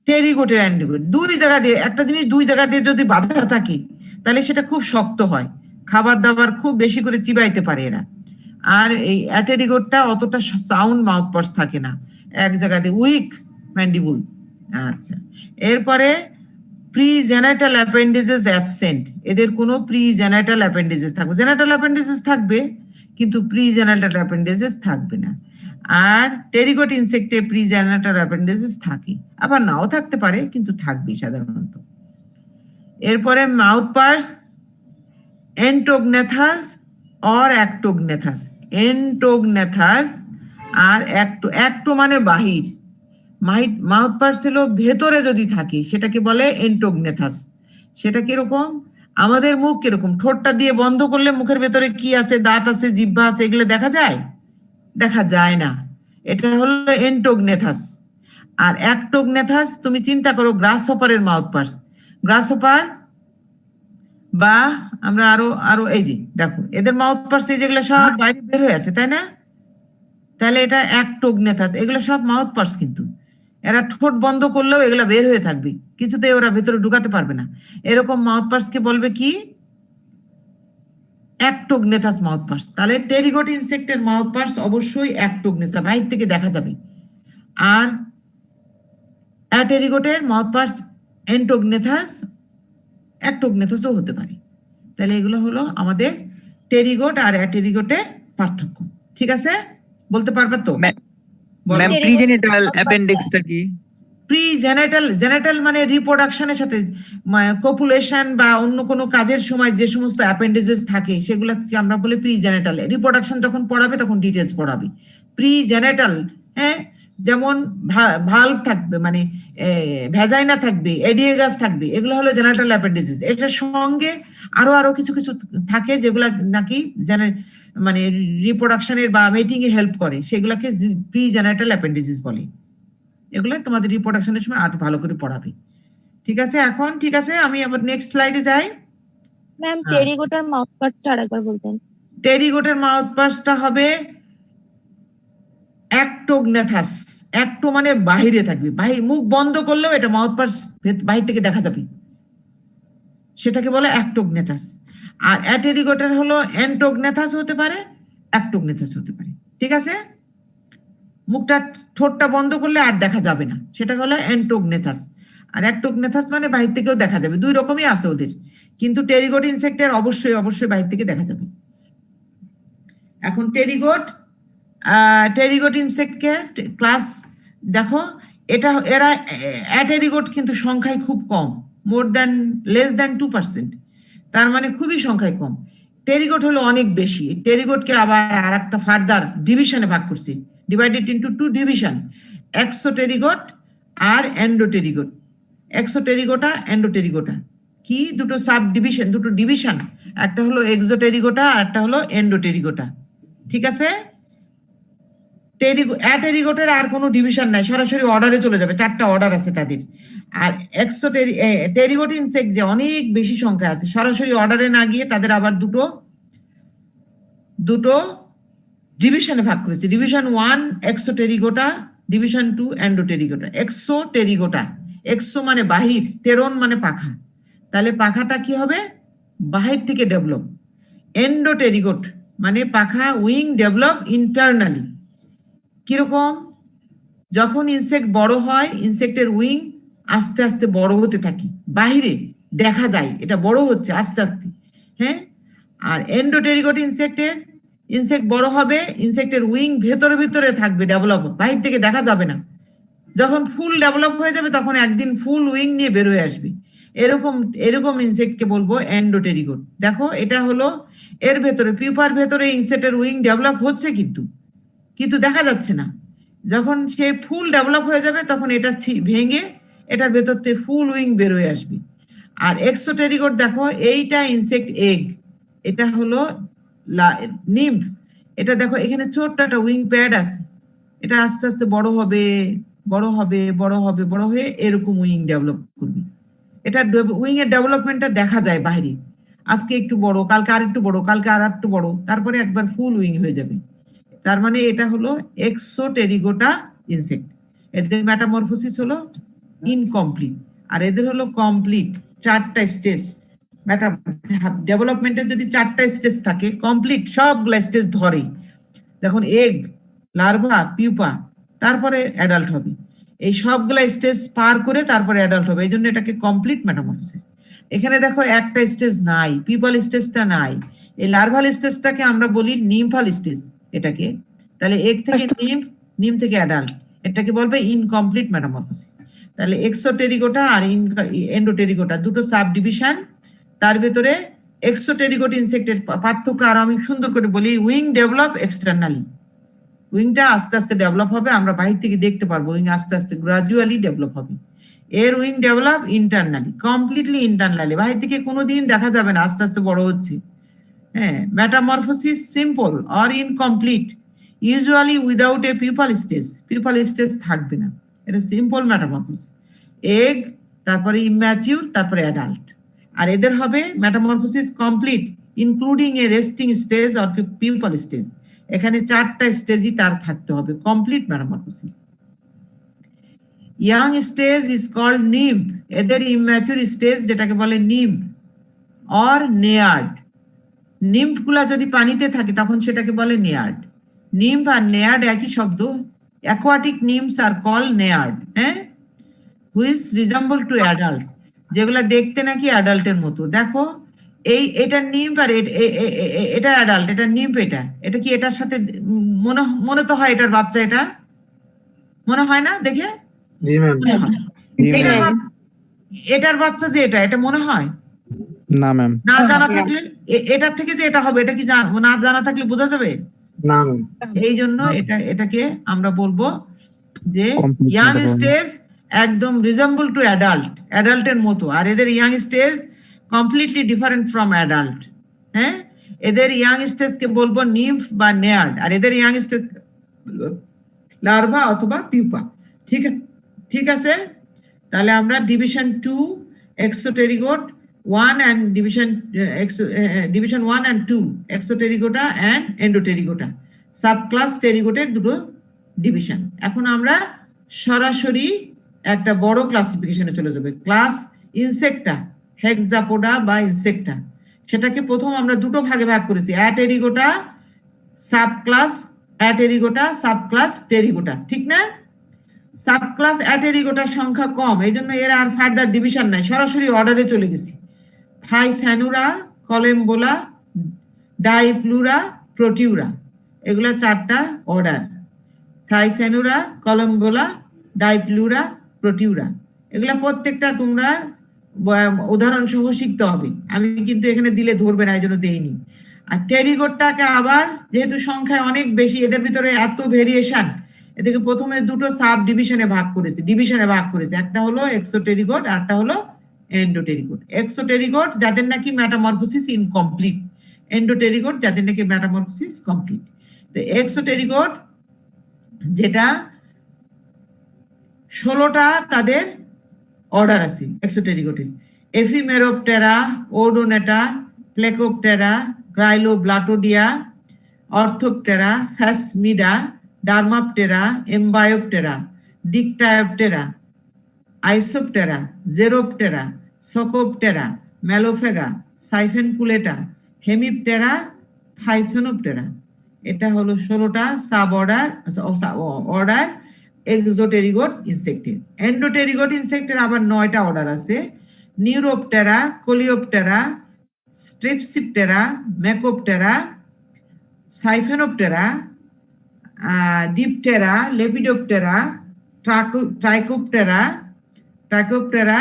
টেরিগোটের অ্যান্ডিগোট, দুই জায়গা দিয়ে একটা জিনিস দুই জায়গা দিয়ে যদি বাধা থাকে তাহলে সেটা খুব শক্ত হয়, খাবার দাবার খুব বেশি করে চিবাইতে পারে এরা। আর এই অ্যাটেরিগোটটা অতটা সাউন্ড মাউথ পার্টস থাকে না, এক জায়গাতে উইক ম্যান্ডিবুল। আচ্ছা, এরপরে প্রি জেনাইটাল অ্যাপেন্ডিজেস অ্যাবসেন্ট, এদের কোনো প্রি জেনাইটাল অ্যাপেন্ডিজেস থাকবে, জেনাইটাল অ্যাপেন্ডিজেস থাকবে কিন্তু প্রি জেনাইটাল অ্যাপেন্ডিজেস থাকবে না। আর টেরিগোট ইনসেক্টে প্রি জেনাইটাল অ্যাপেন্ডিজেস থাকে, আবার নাও থাকতে পারে কিন্তু থাকবে সাধারণত। এরপরে মাউথ পার্টস এন্টোগনেথাস অর অ্যাক্টোগনেথাস, এন্টোগনেথাস আর অ্যাক্টো মানে বাহির, মাউথ পার্টস হলো ভেতরে যদি থাকে সেটাকে বলে এন্টোগনেথাস। সেটা কিরকম, আমাদের মুখ কিরকম, ঠোঁটটা দিয়ে বন্ধ করলে মুখের ভেতরে কি আছে, দাঁত আছে, জিহ্বা আছে, এগুলো দেখা যায়? দেখা যায় না, এটা হলো এন্টোগনেথাস। আর অ্যাক্টোগনেথাস তুমি চিন্তা করো গ্রাস হপারের মাউথ পার্টস, গ্রাস হপার বা আমরা আরো আরো এই যে দেখো এদের মাউথ পার্টস এই যেগুলো সব বাইরে বের হয়ে আছে, তাই না? তাহলে এটা অ্যাক্টোগনেথাস, এগুলো সব মাউথ পার্টস, কিন্তু এরা ঠোঁট বন্ধ করলেও এগুলো বের হয়ে থাকবে, কিছুতে ওরা ভেতরে ঢুকাতে পারবে না। এরকম মাউথ পার্টস কে বলবে কি? অ্যাক্টোগনেথাস মাউথ পার্টস। তাহলে টেরিগোট ইনসেক্টের মাউথ পার্টস অবশ্যই অ্যাক্টোগনেথাস, বাইরে থেকে দেখা যাবে। আর অ্যাটেরিগোটের মাউথ পার্টস এন্টোগনেথাস, অ্যাক্টোগনেথাসও হতে পারে। তাহলে এগুলো হলো আমাদের টেরিগোট আর অ্যাটেরিগোটের পার্থক্য। ঠিক আছে, বলতে পারবে তো? ম্যাম প্রিজেনিটাল অ্যাপেন্ডিক্সটা কি? প্রি জেনাইটাল মানে রিপ্রোডাকশনের সাথে কপুলেশন বা অন্য কোনো কাজের সময় যে সমস্ত অ্যাপেন্ডিজেস থাকে সেগুলোকে আমরা বলি প্রি জেনাইটাল। রিপ্রোডাকশন যখন পড়াবে তখন ডিটেলস পড়াবে। প্রি জেনাইটাল, হ্যাঁ, যেমন ভালভ থাকবে, মানে ভ্যাজাইনা থাকবে, এডিয়েগাস থাকবে, এগুলো হলো জেনাইটাল অ্যাপেন্ডিজেস। এটার সঙ্গে আরো কিছু কিছু থাকে যেগুলা নাকি মানে রিপ্রোডাকশনের বা মেটিং এ হেল্প করে, সেগুলোকে প্রি জেনাইটাল অ্যাপেন্ডিজেস বলে। এগুলো তোমাদের রিপ্রোডাকশনের সময় আরো ভালো করে পড়াবে। ঠিক আছে, এখন ঠিক আছে, আমি আবার নেক্সট স্লাইডে যাই। ম্যাম টেরিগোটার মাউথ পার্টটা আরেকবার বলতেন। টেরিগোটের মাউথ পার্টসটা হবে অ্যাক্টোগনেথাস। অ্যাক্টো মানে বাহিরে থাকবে, মুখ বন্ধ করলেও এটা মাউথ পার্টস বাহির থেকে দেখা যাবে, সেটাকে বলে অ্যাক্টোগনেথাস। আর অ্যাটেরিগোটের হলো এন্টোগনেথাস হতে পারে, অ্যাক্টোগনেথাস হতে পারে। ঠিক আছে, মুখটা ঠোঁটটা বন্ধ করলে আর দেখা যাবে না, সেটা হলো এন্টোগনেথাস। আর অ্যাক্টোগনেথাস মানে বাহির থেকেও দেখা যাবে, দুই রকমই আছে ওদের, কিন্তু টেরিগোট ইনসেক্টের অবশ্যই অবশ্যই বাহির থেকে দেখা যাবে। এখন টেরিগোট ইনসেক্টকে ক্লাস দেখো, এরা অ্যাটেরিগোট কিন্তু সংখ্যায় খুব কম, লেস দ্যান 2%, তার মানে খুবই সংখ্যায় কম। টেরিগোট হলো অনেক বেশি। টেরিগোটকে আবার আর একটা ফার্দার ডিভিশনে ভাগ করছি, ডিভাইডেড ইন্টু 2 ডিভিশন, এক্সোটেরিগোট আর এন্ডোটেরিগোট। এক্সোটেরিগোটা, এন্ডোটেরিগোটা কি দুটো সাব ডিভিশন, দুটো ডিভিশন, একটা হলো এক্সোটেরিগোটা আর একটা হলো এন্ডোটেরিগোটা। ঠিক আছে, অ্যাটেরিগোটের আর কোনো ডিভিশন নাই, সরাসরি অর্ডারে চলে যাবে, 4টা অর্ডার আছে তাদের। আর টেরিগোট ইনসেক্ট যে অনেক বেশি সংখ্যা আছে, সরাসরি অর্ডারে না গিয়ে তাদের আবার দুটো ডিভিশনে ভাগ করেছে। Division 1 Exopterygota, division 2 Endopterygota. Exopterygota, exo মানে বাহির, টেরন মানে পাখা, তাহলে পাখাটা কি হবে? বাহির থেকে ডেভেলপ। এন্ডোটেরিগোট মানে পাখা, উইং ডেভেলপ ইন্টারনালি। কিরকম? যখন ইনসেক্ট বড় হয়, ইনসেক্টের উইং আস্তে আস্তে বড় হতে থাকে, বাহিরে দেখা যায় এটা বড় হচ্ছে আস্তে আস্তে, হ্যাঁ। আর এন্ডোটেরিগোট ইনসেক্ট বড় হবে, ইনসেক্টের উইং ভেতরে ভিতরে থাকবে, ডেভেলপ, বাহির থেকে দেখা যাবে না। যখন ফুল ডেভেলপ হয়ে যাবে তখন একদিন ফুল উইং নিয়ে বের হয়ে আসবে। এরকম ইনসেক্টকে বলবো এন্ডোটেরিগোট। দেখো এটা হলো এর ভেতরে, পিউপার ভেতরে ইনসেক্টের উইং ডেভেলপ হচ্ছে কিন্তু দেখা যাচ্ছে না। যখন সে ফুল ডেভেলপ হয়ে যাবে তখন এটা ভেঙে এটার ভেতর থেকে ফুল উইং বের হয়ে আসবে। আর এক্সোটেরিগোট দেখো, এইটা ইনসেক্ট এগ, এটা হলো নিম্ফ। এটা দেখো এখানে ছোট্ট একটা উইং প্যাড আছে, এটা আস্তে আস্তে বড় হবে, বড় হবে, বড় হবে, বড় হয়ে এরকম উইং ডেভেলপ করবে। এটা উইং এর ডেভেলপমেন্টটা দেখা যায় বাইরে। আজকে একটু বড়, কালকে আর একটু বড়, কালকে আর একটু বড়, তারপরে একবার ফুল উইং হয়ে যাবে। তার মানে এটা হলো এক্সোটেরিগোটা ইনসেক্ট। এদের মেটামরফোসিস হলো ইনকমপ্লিট, আর এদের হলো কমপ্লিট। 4টা স্টেজ ডেভেলপমেন্টের যদি 4টা স্টেজ থাকে, কমপ্লিট সবগুলা স্টেজ ধরে। দেখুন এগ, লার্ভা, পিউপা, তারপরে অ্যাডাল্ট হবে। এই সবগুলা স্টেজ পার করে তারপরে অ্যাডাল্ট হবে, এই জন্য এটাকে কমপ্লিট মেটামরফোসিস। এখানে দেখো একটা স্টেজ নাই, পিউপাল স্টেজটা নাই। এই লার্ভাল স্টেজটাকে আমরা বলি নিমফাল স্টেজ এটাকে। তাহলে এগ থেকে নিম, নিম থেকে অ্যাডাল্ট, এটাকে বলবে ইনকমপ্লিট মেটামরফোসিস। তাহলে এক্সোটেরিগোটা আর এন্ডোটেরিগোটা দুটো সাব ডিভিশন। তার ভেতরে এক্সোটেরিগোট ইনসেক্টের পার্থক্য আর আমি সুন্দর করে বলি, উইং ডেভেলপ এক্সটার্নালি। উইংটা আস্তে আস্তে ডেভেলপ হবে, আমরা বাহির থেকে দেখতে পারবো উইং আস্তে আস্তে গ্রাজুয়ালি ডেভেলপ হবে। এর wing develop internally, completely internally, বাহির থেকে কোনোদিন দেখা যাবে না আস্তে আস্তে বড় হচ্ছে। হ্যাঁ, metamorphosis simple or incomplete, usually without a pupal stage. Pupal stage থাকবে না, এটা সিম্পল মেটামরফোসিস। এগ, তারপরে ইম্যাচিউর, তারপরে অ্যাডাল্ট। আর এদের হবে metamorphosis complete including a resting stage or pupal stage. এখানে 4টা স্টেজই তার থাকতে হবে, complete metamorphosis. Young stage is called nymph. এদের ইম্যাচিউর স্টেজ যেটাকে বলে নিম্ব অর নেয়ার্ড। নিম্ব গুলা যদি পানিতে থাকে তখন সেটাকে বলে নেয়ার্ড। নিম্ব আর নেয়ার্ড একই শব্দ। অ্যাকোয়াটিক নিম্বস আর কল নেয়ার্ড, হ্যাঁ, হুইচ রিজেম্বল টু অ্যাডাল্ট, যেগুলা দেখতে নাকি অ্যাডাল্টের মতো। দেখো এটা নিম্ব আর এটা অ্যাডাল্ট, এটা নিম্ব, এটা কি এটার সাথে মনে তো হয় এটার বাচ্চা, এটা মনে হয় না দেখে? জি ম্যাম। এটার বাচ্চা যে এটা মনে হয় না ম্যাম। না জানা থাকলে এটার থেকে যে এটা হবে, এটা কি না জানা থাকলে বোঝা যাবে না ম্যাম। এই জন্য এটাকে আমরা বলবো যে ইয়াং স্টেজ একদম রিজেম্বল টু অ্যাডাল্ট, অ্যাডাল্টের মতো। আর এদের young stage completely different from adult. হ্যাঁ, এদের ইয়াং স্টেজকে বলবো নিম্ফ বা নেয়ার্ড, আর এদের ইয়াং স্টেজ লার্ভা অথবা পিউপা। ঠিক আছে। তাহলে আমরা division 2 exopterygote 1 and division 1 and 2 exopterygota and endopterygota, subclass টেরিগোটের দুটো ডিভিশন। এখন আমরা সরাসরি একটা বড় ক্লাসিফিকেশনে চলে যাবে, ক্লাস ইনসেক্টা, হেক্সাপোডা বা ইনসেক্টা। সেটাকে প্রথম আমরা দুটো ভাগে ভাগ করেছি, অ্যাটেরিগোটা সাবক্লাস, অ্যাটেরিগোটা সাবক্লাস টেরিগোটা, ঠিক না? সাবক্লাস অ্যাটেরিগোটার সংখ্যা কম, এই জন্য এর আর ফার্দার ডিভিশন নাই, সরাসরি অর্ডারে চলে গেছি। থাইস্যানুরা, কলেম্বোলা, ডাইপ্লুরা, প্রোটিউরা, এগুলা 4টা অর্ডার। থাইস্যানুরা, কলেম্বোলা, ডাইপ্লুরা, প্রোটিউরা, এগুলা প্রত্যেকটা তোমরা উদাহরণ সহ শিখতে হবে। আমি কিন্তু এখানে দিলে ধরবে না, এই জন্য দেইনি। আর টেরিগোটটাকে আবার যেহেতু সংখ্যায় অনেক বেশি, এদের ভিতরে এত ভেরিয়েশন, এদেরকে প্রথমে দুটো সাব ডিভিশনে ভাগ করেছি, একটা হলো এক্সোটেরিগোট আর একটা হলো এন্ডোটেরিগোট। এক্সোটেরিগোট যাদের নাকি মেটামরফোসিস ইনকমপ্লিট, এন্ডোটেরিগোট যাদের নাকি মেটামরফোসিস কমপ্লিট। তো এক্সোটেরিগোট যেটা 16টা তাদের অর্ডার আছে এক্সোটেরিগোটের, এফিমেরোপটেরা, ওডোনেটা, প্লেকোপটেরা, গ্রাইলোব্লাটোডিয়া, অর্থোপটেরা, ফ্যাসমিডা, ডার্মাপটেরা, এমবায়োপটেরা, ডিকটায়োপটেরা, আইসোপটেরা, জেরোপটেরা, সকোপটেরা, ম্যালোফেগা, সাইফেনকুলেটা, হেমিপটেরা, থাইসোনোপটেরা। এটা হলো 16টা সাব অর্ডার এক্সোটেরিগোট ইনসেক্টের। এন্ডোটেরিগোট ইনসেক্টের আবার 9টা অর্ডার আছে, নিউরোপটেরা, কোলিওপটেরা, স্ট্রিপসিপটেরা, মেকোপটেরা, সাইফেনোপটেরা, ডিপটেরা, লেপিডোপটেরা, ট্রাইকোপটেরা,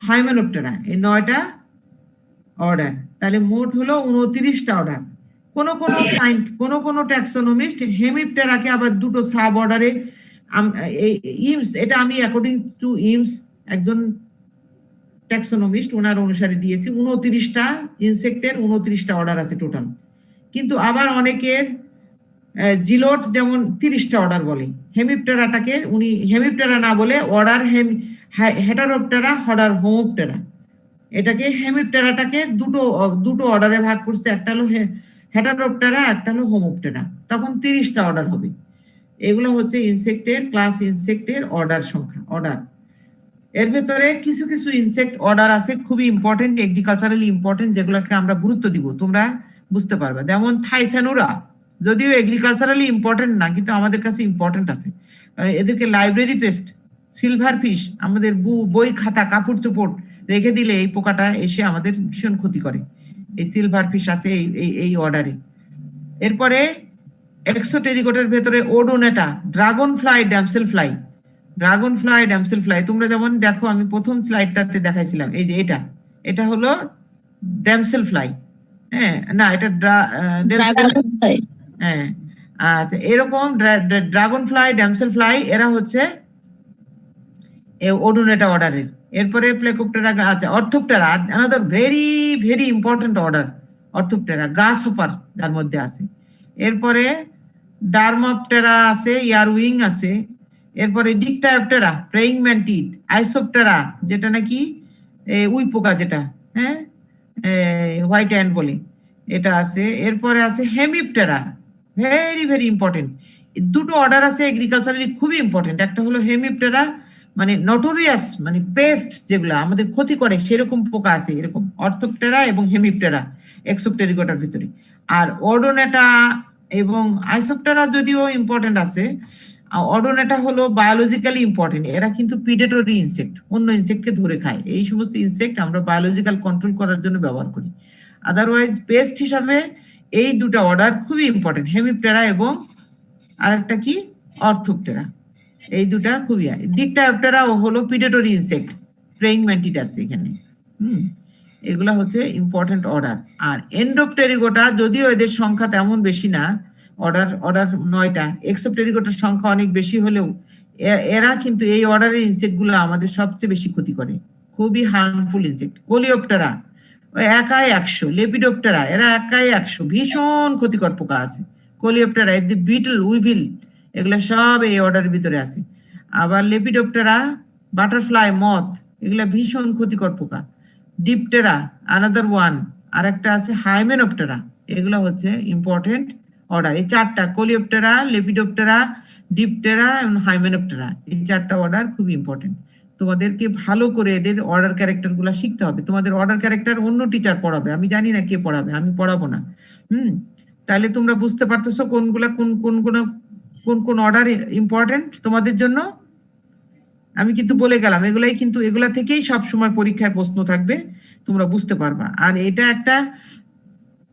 হাইমেনোপটেরা, এই 9টা অর্ডার। তাহলে মোট হলো 29টা অর্ডার। কোন ট্যাক্সোনমিস্ট হেমিপটেরাকে আবার দুটো সাব অর্ডারে, ইমস, এটা আমি অ্যাকর্ডিং টু ইমস, একজন ট্যাক্সোনমিস্ট ওনার অনুসারে দিয়েছি, 29টা ইনসেক্টের 29টা অর্ডার আছে টোটাল। কিন্তু আবার অনেকের জিলোট যেমন 30টা অর্ডার বলে, হেমিপটেরাটাকে উনি হেমিপটেরা না বলে অর্ডার হেটারোপটেরা, অর্ডার হোমোপটেরা, এটাকে হেমিপটেরাটাকে দুটো অর্ডারে ভাগ করছে, একটা হলো হেটারোপটেরা, একটা হলো হোমোপটেরা। তখন 30টা অর্ডার হবে। এগুলো হচ্ছে ইনসেক্টের ক্লাস, ইনসেক্টের অর্ডার সংখ্যা, অর্ডার। এর ভেতরে কিছু কিছু ইনসেক্ট অর্ডার আছে খুবই ইম্পর্টেন্ট, এগ্রিকালচারালি ইম্পর্টেন্ট, যেগুলোকে আমরা গুরুত্ব দিব, তোমরা বুঝতে পারবে। যেমন থাইসানুরা, যদিও এগ্রিকালচারালি ইম্পর্টেন্ট না, কিন্তু আমাদের কাছে ইম্পর্টেন্ট আছে। এদেরকে লাইব্রেরি পেস্ট, সিলভার ফিশ, আমাদের বই খাতা কাপড় চোপড় রেখে দিলে এই পোকাটা এসে আমাদের ভীষণ ক্ষতি করে। এই সিলভার ফিশ আছে এই অর্ডারে। এরপরে এক্সোটেরিকোটের ভেতরে odonata, dragonfly, damselfly. Dragonfly, damselfly, তোমরা যেমন দেখো আমি প্রথম স্লাইডটাতে দেখাইছিলাম, এই যে এটা হলো ড্যামসেল ফ্লাই। হ্যাঁ, না এটা হ্যাঁ, আচ্ছা, এরকম ড্রাগন ফ্লাই, ড্যামসেল ফ্লাই, এরা হচ্ছে ওডোনেটা অর্ডারের। এরপরে প্লেকোপটেরা, আচ্ছা orthoptera, another very very important order, orthoptera, grasshopper যার মধ্যে আছে। এরপরে ডার্মোপটেরা আছে, ইয়ারউইং আছে। এরপরে ডিকটায়োপটেরা, প্রেইং ম্যান্টিড, আইসোপটেরা যেটা নাকি উই পোকা যেটা, হ্যাঁ হোয়াইট অ্যান্ড বলে, এটা আছে। এরপরে আছে হেমিপটেরা, ভেরি ভেরি ইম্পর্টেন্ট। দুটো অর্ডার আছে এগ্রিকালচারালি খুবই ইম্পর্টেন্ট। একটা হলো হেমিপটেরা, মানে নটোরিয়াস, মানে পেস্ট যেগুলো আমাদের ক্ষতি করে সেরকম পোকা আছে, এরকম অর্থোপটেরা এবং হেমিপটেরা এক্সোপটেরিকোটার ভিতরে। আর ওডোনেটা এবং আইসোপটেরা যদিও ইম্পর্টেন্ট আছে, ওডোনেটা হলো বায়োলজিক্যালি ইম্পর্টেন্ট। এরা কিন্তু প্রিডেটরি ইনসেক্ট, অন্য ইনসেক্টকে ধরে খায়। এই সমস্ত ইনসেক্ট আমরা বায়োলজিক্যাল কন্ট্রোল করার জন্য ব্যবহার করি। আদারওয়াইজ পেস্ট হিসাবে এই দুটো অর্ডার খুবই ইম্পর্টেন্ট, হেমিপটেরা এবং আরেকটা কি অর্থোপটেরা, এই দুটা খুবই। ডিকটায়োপটেরা হলো প্রিডেটরি ইনসেক্ট, প্রেইং ম্যান্টিড আছে এখানে। এগুলা হচ্ছে ইম্পর্টেন্ট অর্ডার। আর এন্ডোপটেরিকোটা, যদিও এদের সংখ্যা তেমন বেশি না, অর্ডার 9টা, এক্সোপটেরিকোটার সংখ্যা অনেক বেশি হলেও এরা কিন্তু এই অর্ডারের ইনসেক্ট গুলো আমাদের সবচেয়ে বেশি ক্ষতি করে, খুবই হার্মফুল ইনসেক্ট। কোলিওপটেরা একাই 100, লেপিডোপটেরা এরা একাই 100, ভীষণ ক্ষতিকর পোকা আছে। কোলিওপটেরা, এদের বিটল, উইভিল, এগুলা সব এই অর্ডারের ভিতরে আছে। আবার লেপিডোপটেরা, বাটারফ্লাই, মথ, এগুলা ভীষণ ক্ষতিকর পোকা। ডিপটেরা আনাদার ওয়ান, আর একটা আছে হাইমেনোপটেরা, এগুলো হচ্ছে ইম্পর্টেন্ট অর্ডার। এই 4টা, কোলিওপটেরা, লেপিডোপটেরা, ডিপটেরা এবং হাইমেনোপটেরা, এই 4টা অর্ডার খুবই ইম্পর্টেন্ট। তোমাদেরকে ভালো করে এদের অর্ডার ক্যারেক্টার গুলা শিখতে হবে। তোমাদের অর্ডার ক্যারেক্টার অন্য টিচার পড়াবে, আমি জানি না কে পড়াবে, আমি পড়াবো না। তাহলে তোমরা বুঝতে পারতেছো কোনগুলা কোন অর্ডার ইম্পর্টেন্ট তোমাদের জন্য। আমি কিন্তু বলে গেলাম, এগুলাই কিন্তু এগুলা থেকেই সব সময় পরীক্ষায় প্রশ্ন থাকবে, তোমরা বুঝতে পারবা। আর এটা একটা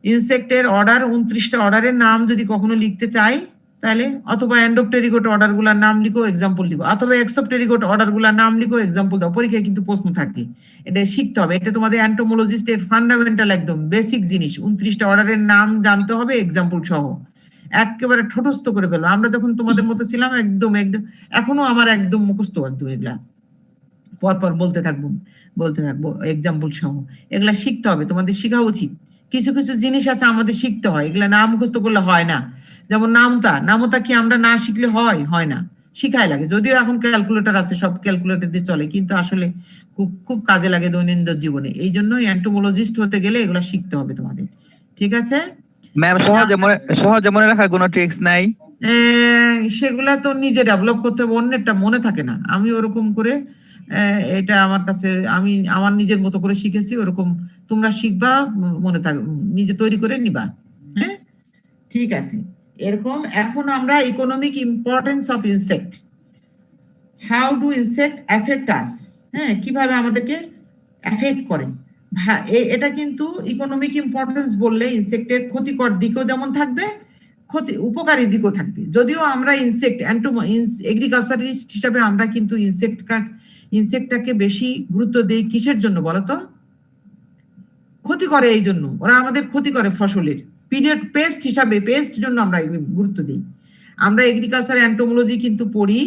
ইনসেক্টের অর্ডার, 29টা অর্ডারের নাম যদি কখনো লিখতে চাই, তাহলে অথবা এন্ডোপটেরিকোট অর্ডার গুলার নাম লিখো, এক্সাম্পল লিখো, অথবা এক্সোপটেরিকোট অর্ডার গুলার নাম লিখো, এক্সাম্পল দাও। পরীক্ষায় কিন্তু প্রশ্ন থাকে, এটা শিখতে হবে। এটা তোমাদের এন্টোমোলজিস্টের ফান্ডামেন্টাল একদম বেসিক জিনিস। 29টা অর্ডারের নাম জানতে হবে, এক্সাম্পল সহ, একেবারে ঠোঁটস্থ করে ফেলো। আমরা যখন তোমাদের মতো ছিলাম একদম এখনো আমার একদম মুখস্থ, একদম এগুলা পরপর বলতে থাকবো এক্সাম্পল সহ। এগুলা শিখতে হবে, তোমাদের শেখা উচিত। কিছু কিছু জিনিস আছে আমাদের শিখতে হয়, এগুলা না মুখস্থ করলে হয় না। যেমন নামতা কি আমরা না শিখলে হয় না, শিখাই লাগে। যদিও এখন ক্যালকুলেটর আছে, সব ক্যালকুলেটর দিয়ে চলে, কিন্তু আসলে খুব খুব কাজে লাগে দৈনন্দিন জীবনে। এই জন্য এন্টোমোলজিস্ট হতে গেলে এগুলা শিখতে হবে তোমাদের, ঠিক আছে ম্যাম? সহজে মনে রাখার কোনো ট্রিক্স নাই? সেগুলা তো নিজে ডেভেলপ করতে হবে, অন্যেরটা মনে থাকে না। আমি ওরকম করে এটা আমার কাছে, আমি আমার নিজের মতো করে শিখেছি, ওরকম তোমরা শিখবা, মনে থাকবে, নিজে তৈরি করে নিবা। হ্যাঁ, ঠিক আছে। এরকম এখন আমরা economic importance of insect, how do insect affect us, হ্যাঁ, কিভাবে আমাদেরকে এফেক্ট করে। এটা কিন্তু ইকোনমিক ইম্পর্টেন্স বললে ইনসেক্টের ক্ষতিকর দিকও যেমন থাকবে, উপকারী দিকও থাকবে। যদিও আমরা এগ্রিকালচারিস্ট হিসাবে আমরা কিন্তু ইনসেক্টটাকে বেশি গুরুত্ব দিই কিসের জন্য বলতো? ক্ষতি করে, এই জন্য ওরা আমাদের ক্ষতি করে ফসলের। পেস্ট হিসাবে, পেস্ট জন্য আমরা গুরুত্ব দিই। আমরা এগ্রিকালচার এন্টোমোলজি কিন্তু পড়ি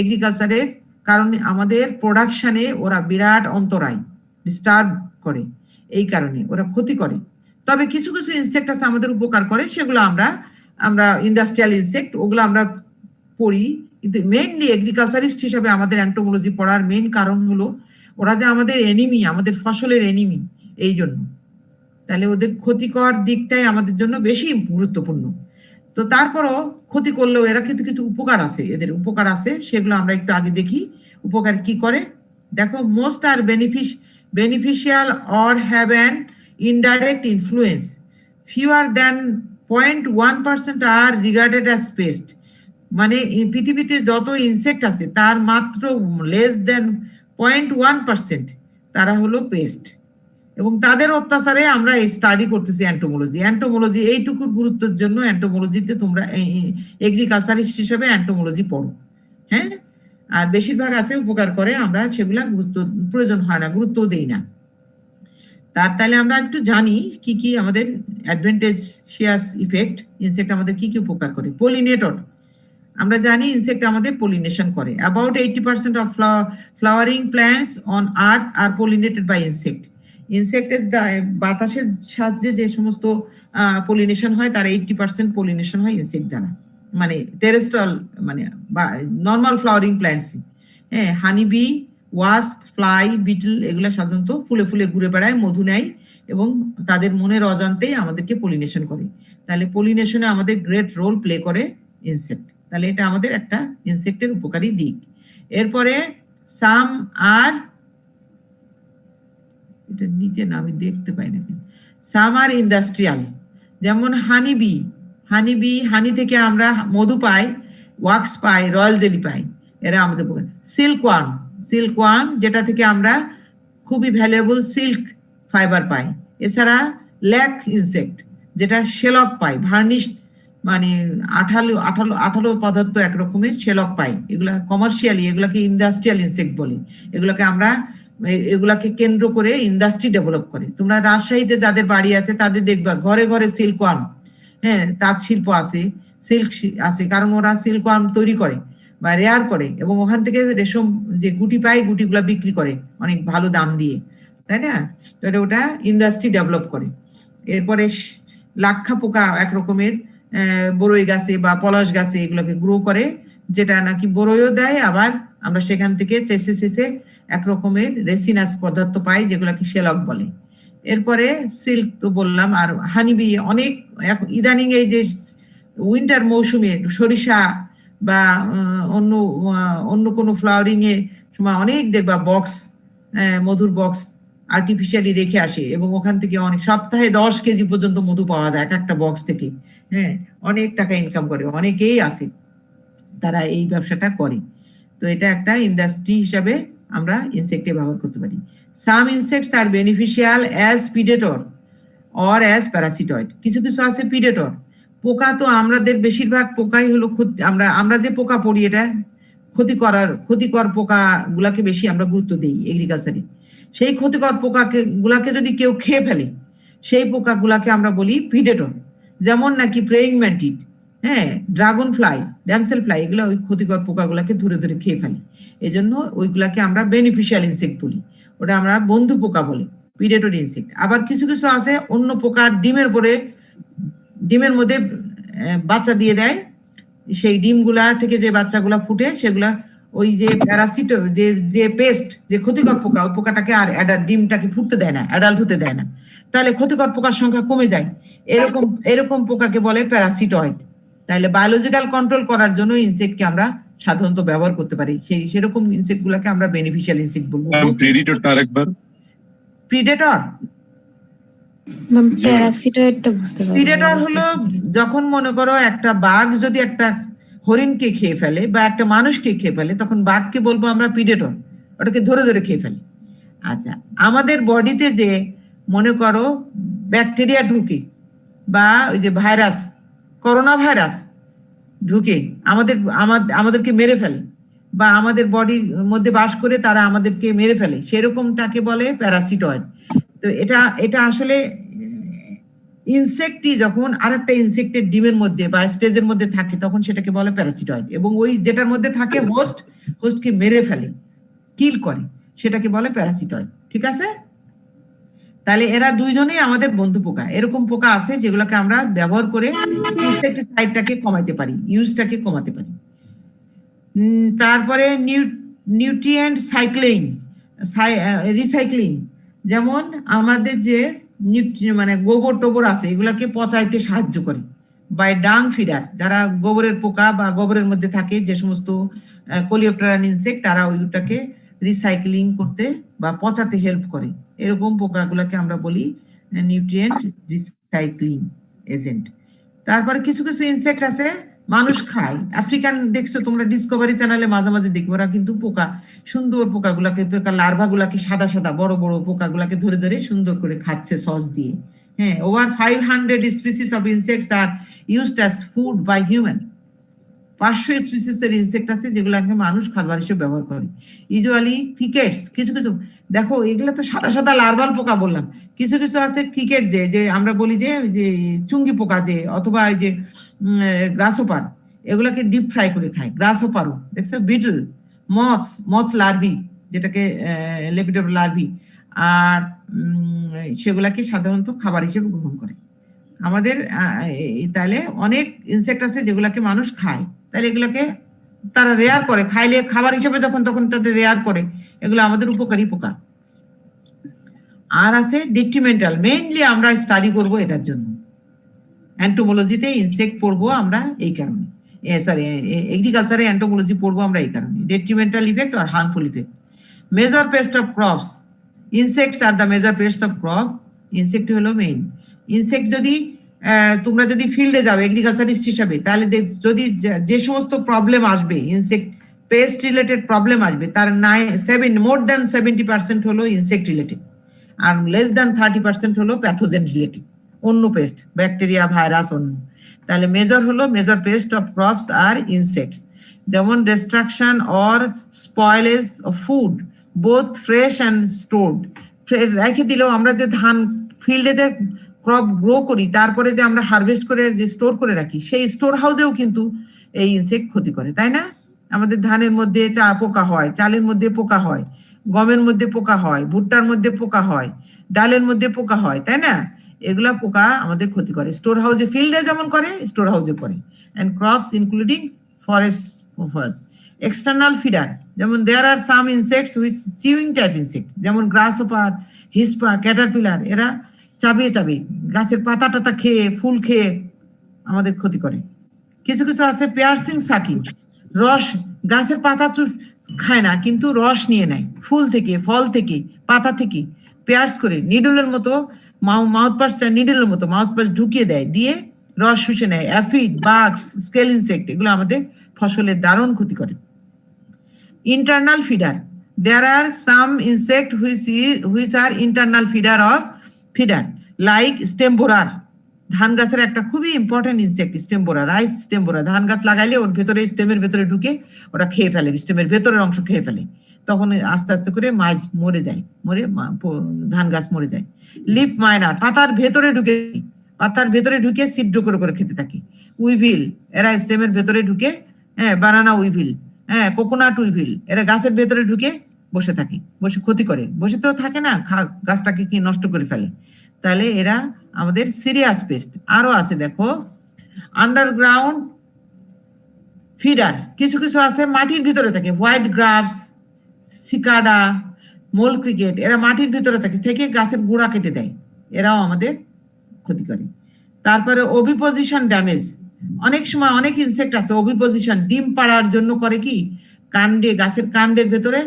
এগ্রিকালচারের কারণে, আমাদের প্রোডাকশনে ওরা বিরাট অন্তরায়, ডিস্টার্ব করে, এই কারণে ওরা ক্ষতি করে। তবে কিছু কিছু ইনসেক্ট আছে আমাদের উপকার করে, সেগুলো আমরা ইন্ডাস্ট্রিয়াল ইনসেক্ট, ওগুলো আমরা পড়ি কিন্তু মেইনলি এগ্রিকালচারিস্ট হিসাবে আমাদের অ্যান্টোমোলজি পড়ার মেইন কারণ হলো ওরা যে আমাদের এনিমি, আমাদের ফসলের এনিমি, এই জন্য। তাহলে ওদের ক্ষতিকর দিকটাই আমাদের জন্য বেশি গুরুত্বপূর্ণ। তো তারপরও ক্ষতি করলেও এরা কিন্তু কিছু উপকার আছে, এদের উপকার আছে, সেগুলো আমরা একটু আগে দেখি। উপকার কি করে দেখো, most are beneficial or have an indirect influence, fewer than 0.1% are regarded as pest. মানে এই পৃথিবীতে যত ইনসেক্ট আছে তার মাত্র লেস দেন 0.1% তারা হলো পেস্ট, এবং তাদের অত্যাচারে আমরা এই স্টাডি করতেছি অ্যান্টোমোলজি। এইটুকুর গুরুত্বের জন্য অ্যান্টোমোলজিতে তোমরা এগ্রিকালচারিস্ট হিসেবে অ্যান্টোমোলজি পড়ো, হ্যাঁ। আর বেশিরভাগ আছে উপকার করে, আমরা সেগুলা প্রয়োজন হয় না, গুরুত্ব দেই না। তাহলে আমরা একটু জানি কি কি আমাদের অ্যাডভান্টেজিয়াস ইফেক্ট, ইনসেক্ট আমাদের কি কি উপকার করে। পলিনেটর, আমরা জানি ইনসেক্ট আমাদের পলিনেশন করে। About 80% of flowering plants on earth are pollinated by insect. ইনসেক্টের বাতাসের সাহায্যে যে সমস্ত পলিনেশন হয় তার 80% পলিনেশন হয় ইনসেক্ট দ্বারা, মানে টেরেস্ট্রাল, মানে নর্মাল ফ্লাওয়ারিং প্ল্যান্টস। হ্যাঁ, হানিবি, ওয়াস্প, ফ্লাই, বিটল এগুলো সাধারণত ফুলে ফুলে ঘুরে বেড়ায়, মধু নেয় এবং তাদের মনের অজান্তেই আমাদেরকে পলিনেশন করে। তাহলে পলিনেশনে আমাদের গ্রেট রোল প্লে করে ইনসেক্ট। তাহলে এটা আমাদের একটা ইনসেক্টের উপকারী দিক। এরপরে সাম আর, এটা নিচে না আমি দেখতে পাই না, সাম আর ইন্ডাস্ট্রিয়াল, যেমন হানি থেকে আমরা মধু পাই, ওয়াক্স পাই, রয়্যাল জেলি পাই, এরা আমাদের সিল্কওয়ার্ম যেটা থেকে আমরা খুবই ভ্যালুয়েবল সিল্ক ফাইবার পাই। এছাড়া ল্যাক ইনসেক্ট যেটা শেলক পাই, ভার্নিশ মানে আঠালো পদার্থ এক রকমের শেলক পাই, এগুলা কমার্শিয়ালি, এগুলাকে ইন্ডাস্ট্রিয়াল ইনসেক্ট বলি। এগুলাকে কেন্দ্র করে ইন্ডাস্ট্রি ডেভেলপ করে। তোমরা রাজশাহীতে যাদের বাড়ি আছে তাদের দেখবা ঘরে ঘরে সিল্কওয়ার্ম, হ্যাঁ, তাঁত শিল্প আছে, সিল্ক আছে, কারণ ওরা সিল্কওয়ার্ম তৈরি করে বা রেয়ার করে এবং ওখান থেকে রেশম যে গুটি পায় গুটিগুলা বিক্রি করে অনেক ভালো দাম দিয়ে, তাই না? ওটা ইন্ডাস্ট্রি ডেভেলপ করে। এরপরে লাক্ষা পোকা এক রকমের বরই গাছে বা পলাশ গাছে এগুলোকে গ্রো করে, যেটা নাকি বরইও দেয়, আবার আমরা সেখান থেকে চেষে এক রকমের রেসিনাস পদার্থ পাই যেগুলোকে শেলক বলে। এরপরে সিল্ক তো বললাম, আর হানিবি অনেক ইদানিং এই যে উইন্টার মৌসুমে সরিষা বা অন্য কোনো ফ্লাওয়ারিং এর সময় অনেক দেখবা বক্স, মধুর বক্স আর্টিফিশিয়ালি রেখে আসে এবং ওখান থেকে অনেক সপ্তাহে 10 কেজি পর্যন্ত মধু পাওয়া যায় একটা বক্স থেকে। হ্যাঁ, অনেক টাকা ইনকাম করে, অনেকেই আছে তারা এই ব্যবসাটা করে। তো এটা একটা ইন্ডাস্ট্রি হিসাবে আমরা ইনসেক্টে ব্যবহার করতে পারি। Some insects are beneficial as predator or as parasitoid. কিছু কিছু আছে প্রিডেটর। পোকা তো আমাদের বেশিরভাগ পোকাই হলো, আমরা যে পোকা পড়ি এটা ক্ষতিকর পোকা গুলাকে বেশি আমরা গুরুত্ব দিই এগ্রিকালচারে। সেই ক্ষতিকর গুলাকে যদি কেউ খেয়ে ফেলে, সেই পোকাগুলাকে আমরা বলি প্রিডেটর। যেমন নাকি প্রেইং ম্যান্টিড, হ্যাঁ, ড্রাগন ফ্লাই, ড্যামসেল ফ্লাই, এগুলো ওই ক্ষতিকর পোকাগুলাকে ধরে ধরে খেয়ে ফেলে। এই জন্য ওইগুলাকে আমরা বেনিফিশিয়াল ইনসেক্ট বলি, ওটা আমরা বন্ধু পোকা বলি, প্রিডেটর ইনসেক্ট। আবার কিছু কিছু আছে অন্য পোকার ডিমের মধ্যে বাচ্চা দিয়ে দেয়, সেই ডিমগুলা থেকে যে বাচ্চাগুলা ফুটে সেগুলা ওই যে প্যারাসিট যে পেস্ট, যে ক্ষতিকর পোকা, ওই পোকাটাকে আর ডিমটাকে ফুটতে দেয় না, অ্যাডাল্ট হতে দেয় না। তাহলে ক্ষতিকর পোকার সংখ্যা কমে যায়। এরকম পোকাকে বলে প্যারাসিটয়েড। তাহলে বায়োলজিক্যাল কন্ট্রোল করার জন্য ইনসেক্টকে আমরা সাধারণত ব্যবহার করতে পারি। সেরকম ইনসেক্ট গুলাকে আমরা বেনিফিশিয়াল ইনসেক্ট বলবো। প্রেডিটরটা আরেকবার। প্রিডেটর প্যারাসিটয়েডটা বুঝতে পারি। প্রিডেটর হলো যখন মনে করো একটা বাঘ যদি একটা হরিণকে খেয়ে ফেলে বা একটা মানুষকে খেয়ে ফেলে, তখন বাঘকে বলবো আমরা প্রিডেটর, ওটাকে ধরে ধরে খেয়ে ফেলে। আচ্ছা, আমাদের বডিতে যে মনে করো ব্যাকটেরিয়া ঢুকে বা ওই যে ভাইরাস, করোনা ভাইরাস ঢুকে আমাদেরকে মেরে ফেলে বা আমাদের বডির মধ্যে বাস করে তারা আমাদেরকে মেরে ফেলে, সেরকমটাকে বলে প্যারাসিটয়েড। তো এটা আসলে ইনসেক্টই যখন আরেকটা ইনসেক্টের ডিমের মধ্যে বা স্টেজের মধ্যে থাকে তখন সেটাকে বলে প্যারাসিটয়েড, এবং ওই যেটার মধ্যে থাকে হোস্টকে মেরে ফেলে, কিল করে, সেটাকে বলে প্যারাসিটয়েড। ঠিক আছে? তাহলে এরা দুইজনেই আমাদের বন্ধু পোকা। এরকম পোকা আছে যেগুলোকে আমরা ব্যবহার করে ইনসেক্টিসাইডটাকে কমাতে পারি, ইউজটাকে কমাতে পারি। তারপরে নিউট্রিয়েন্ট সাইক্লিং, রিসাইক্লিং, যেমন আমাদের যে মানে গোবর টোবর আছে এগুলাকে পচাইতে সাহায্য করে বাই ডাং ফিডার, যারা গোবরের পোকা বা গোবরের মধ্যে থাকে যে সমস্ত কোলিওপ্টেরান ইনসেক্ট, তারা ওইটাকে রিসাইক্লিং করতে বা পচাতে হেল্প করে। এরকম পোকাগুলোকে আমরা বলি নিউট্রিয়েন্ট রিসাইক্লিং এজেন্ট। তারপরে কিছু কিছু ইনসেক্ট আছে মানুষ খায়, আফ্রিকান দেখছো তোমরা ডিসকভারি চ্যানেলে মাঝে মাঝে দেখবে, ওরা কিন্তু পোকা, সুন্দর পোকাগুলাকে, পোকা লার্ভা গুলাকে, সাদা সাদা বড় বড় পোকাগুলাকে ধরে ধরে সুন্দর করে খাচ্ছে সস দিয়ে। হ্যাঁ, over 500 species of insects are used as food by human. 500 স্পিসিসের ইনসেক্ট আছে যেগুলোকে মানুষ খাবার হিসেবে ব্যবহার করে। ইউজুয়ালি ক্রিকেটস, কিছু কিছু দেখো এগুলো তো সাদা সাদা লার্ভাল পোকা বললাম, কিছু কিছু আছে ক্রিকেট যে আমরা বলি যে চুঙ্গি পোকা যে, অথবা এই যে গ্রাসহপার, এগুলোকে ডিপ ফ্রাই করে খায়। গ্রাসহপারও দেখছো, বিটল, মথস লার্ভি, যেটাকে লেপিডোপ লার্ভি, আর সেগুলাকে সাধারণত খাবার হিসেবে গ্রহণ করে। আমাদের তাহলে অনেক ইনসেক্ট আছে যেগুলাকে মানুষ খায়, তাহলে এগুলোকে তারা রেয়ার করে, খাইলে খাবার হিসেবে যখন তখন তাদের রেয়ার করে, এগুলো আমাদের উপকারী পোকা। আর আছে ডিট্রিমেন্টাল, মেইনলি আমরা স্টাডি করব এটার জন্য, এন্টোমোলজিতে ইনসেক্ট পড়বো আমরা এই কারণে, সরি এগ্রিকালচারে এন্টোমোলজি পড়বো আমরা এই কারণে। ডেট্রিমেন্টাল ইফেক্ট আর harmful effect. Major pest of crops, insects are the major pest of crop. Insect হলো মেইন। ইনসেক্ট যদি তোমরা যদি ফিল্ডে যাও এগ্রিকালচারিস্ট হিসাবে, তাহলে যদি যে সমস্ত প্রবলেম আসবে, ইনসেক্ট পেস্ট রিলেটেড প্রবলেম আসবে, তার মোর দ্যান 70% হলো ইনসেক্ট রিলেটেড, আর লেস দ্যান 30% হলো প্যাথোজেন রিলেটেড, অন্য পেস্ট, ব্যাকটেরিয়া, ভাইরাস, অন্য। তাহলে মেজর হলো major pest of crops are insects, যেমন destruction or spoilage of food both fresh and stored. রেখে দিলেও আমরা যে ধান ফিল্ডে ক্রপ গ্রো করি, তারপরে যে আমরা হারভেস্ট করে যে স্টোর করে রাখি, সেই স্টোর হাউসেও কিন্তু এই ইনসেক্ট ক্ষতি করে, তাই না? আমাদের ধানের মধ্যে পোকা হয়, চালের মধ্যে পোকা হয়, গমের মধ্যে পোকা হয়, ভুট্টার মধ্যে পোকা হয়, ডালের মধ্যে পোকা হয়, তাই না? এগুলা পোকা আমাদের ক্ষতি করে। স্টোর হাউসে, ফিল্ডে যেমন করে স্টোর হাউসে করে। And crops including forest first. External feeder, যেমন there are some insects with chewing type insect, যেমন গ্রাসহপার, হিসপা, ক্যাটারপিলার, এরা চাবিয়ে চাবিয়ে গাছের পাতা টাতা খেয়ে, ফুল খেয়ে আমাদের ক্ষতি করে। কিছু কিছু আছে পিয়ার্সিং সাকিং, রস, গাছের পাতা খায় না কিন্তু রস নিয়ে নেয়, ফুল থেকে, ফল থেকে, পাতা থেকে পিয়ার্স করে নিডলের মতো, মাউথ পার্সটা নিডলের মতো মাউথ পার্স ঢুকিয়ে দেয়, দিয়ে রস শুষে নেয়। অ্যাফিড, বাগস, স্কেল ইনসেক্ট, এগুলো আমাদের ফসলের দারুণ ক্ষতি করে। Internal feeder, there are some insect which are internal feeder of feeder like stem borer। ধান গাছের একটা খুবই ইম্পর্টেন্ট ইনসেক্ট স্টেম বোরা, রাইস স্টেম বোরা। ধান গাছ লাগাইলে ওর ভেতরে, স্টেমের ভেতরে ঢুকে ওরা খেয়ে ফেলে, স্টেমের ভেতরের অংশ খেয়ে ফেলে, তখন আস্তে আস্তে করে মাছ মরে যায়, ধান গাছ মরে যায়। লিফ মাইনার, পাতার ভেতরে ঢুকে ছিদ্র করে করে খেতে থাকে। উইভিল, এরা স্টেমের ভেতরে ঢুকে, হ্যাঁ, বানানা উইভিল, হ্যাঁ, কোকোনাট উইভিল, এরা গাছের ভেতরে ঢুকে বসে থাকে, বসে ক্ষতি করে, বসে তো থাকে না, গাছটাকে কি নষ্ট করে ফেলে। তাহলে এরা আমাদের সিরিয়াস পেস্ট। আরো আছে দেখো, আন্ডারগ্রাউন্ড ফিডার, কিছু কিছু আছে মাটির ভিতরে থাকে, হোয়াইট গ্রাফস, সিকাডা, মোল ক্রিকেট, এরা মাটির ভিতরে থেকে গাছের গোড়া কেটে দেয়, এরাও আমাদের ক্ষতি করে। তারপরে ওভিপোজিশন ড্যামেজ, অনেক সময় অনেক ইনসেক্ট আছে ওভিপোজিশন, ডিম পাড়ার জন্য করে কি, কাণ্ডে, গাছের কাণ্ডের ভেতরে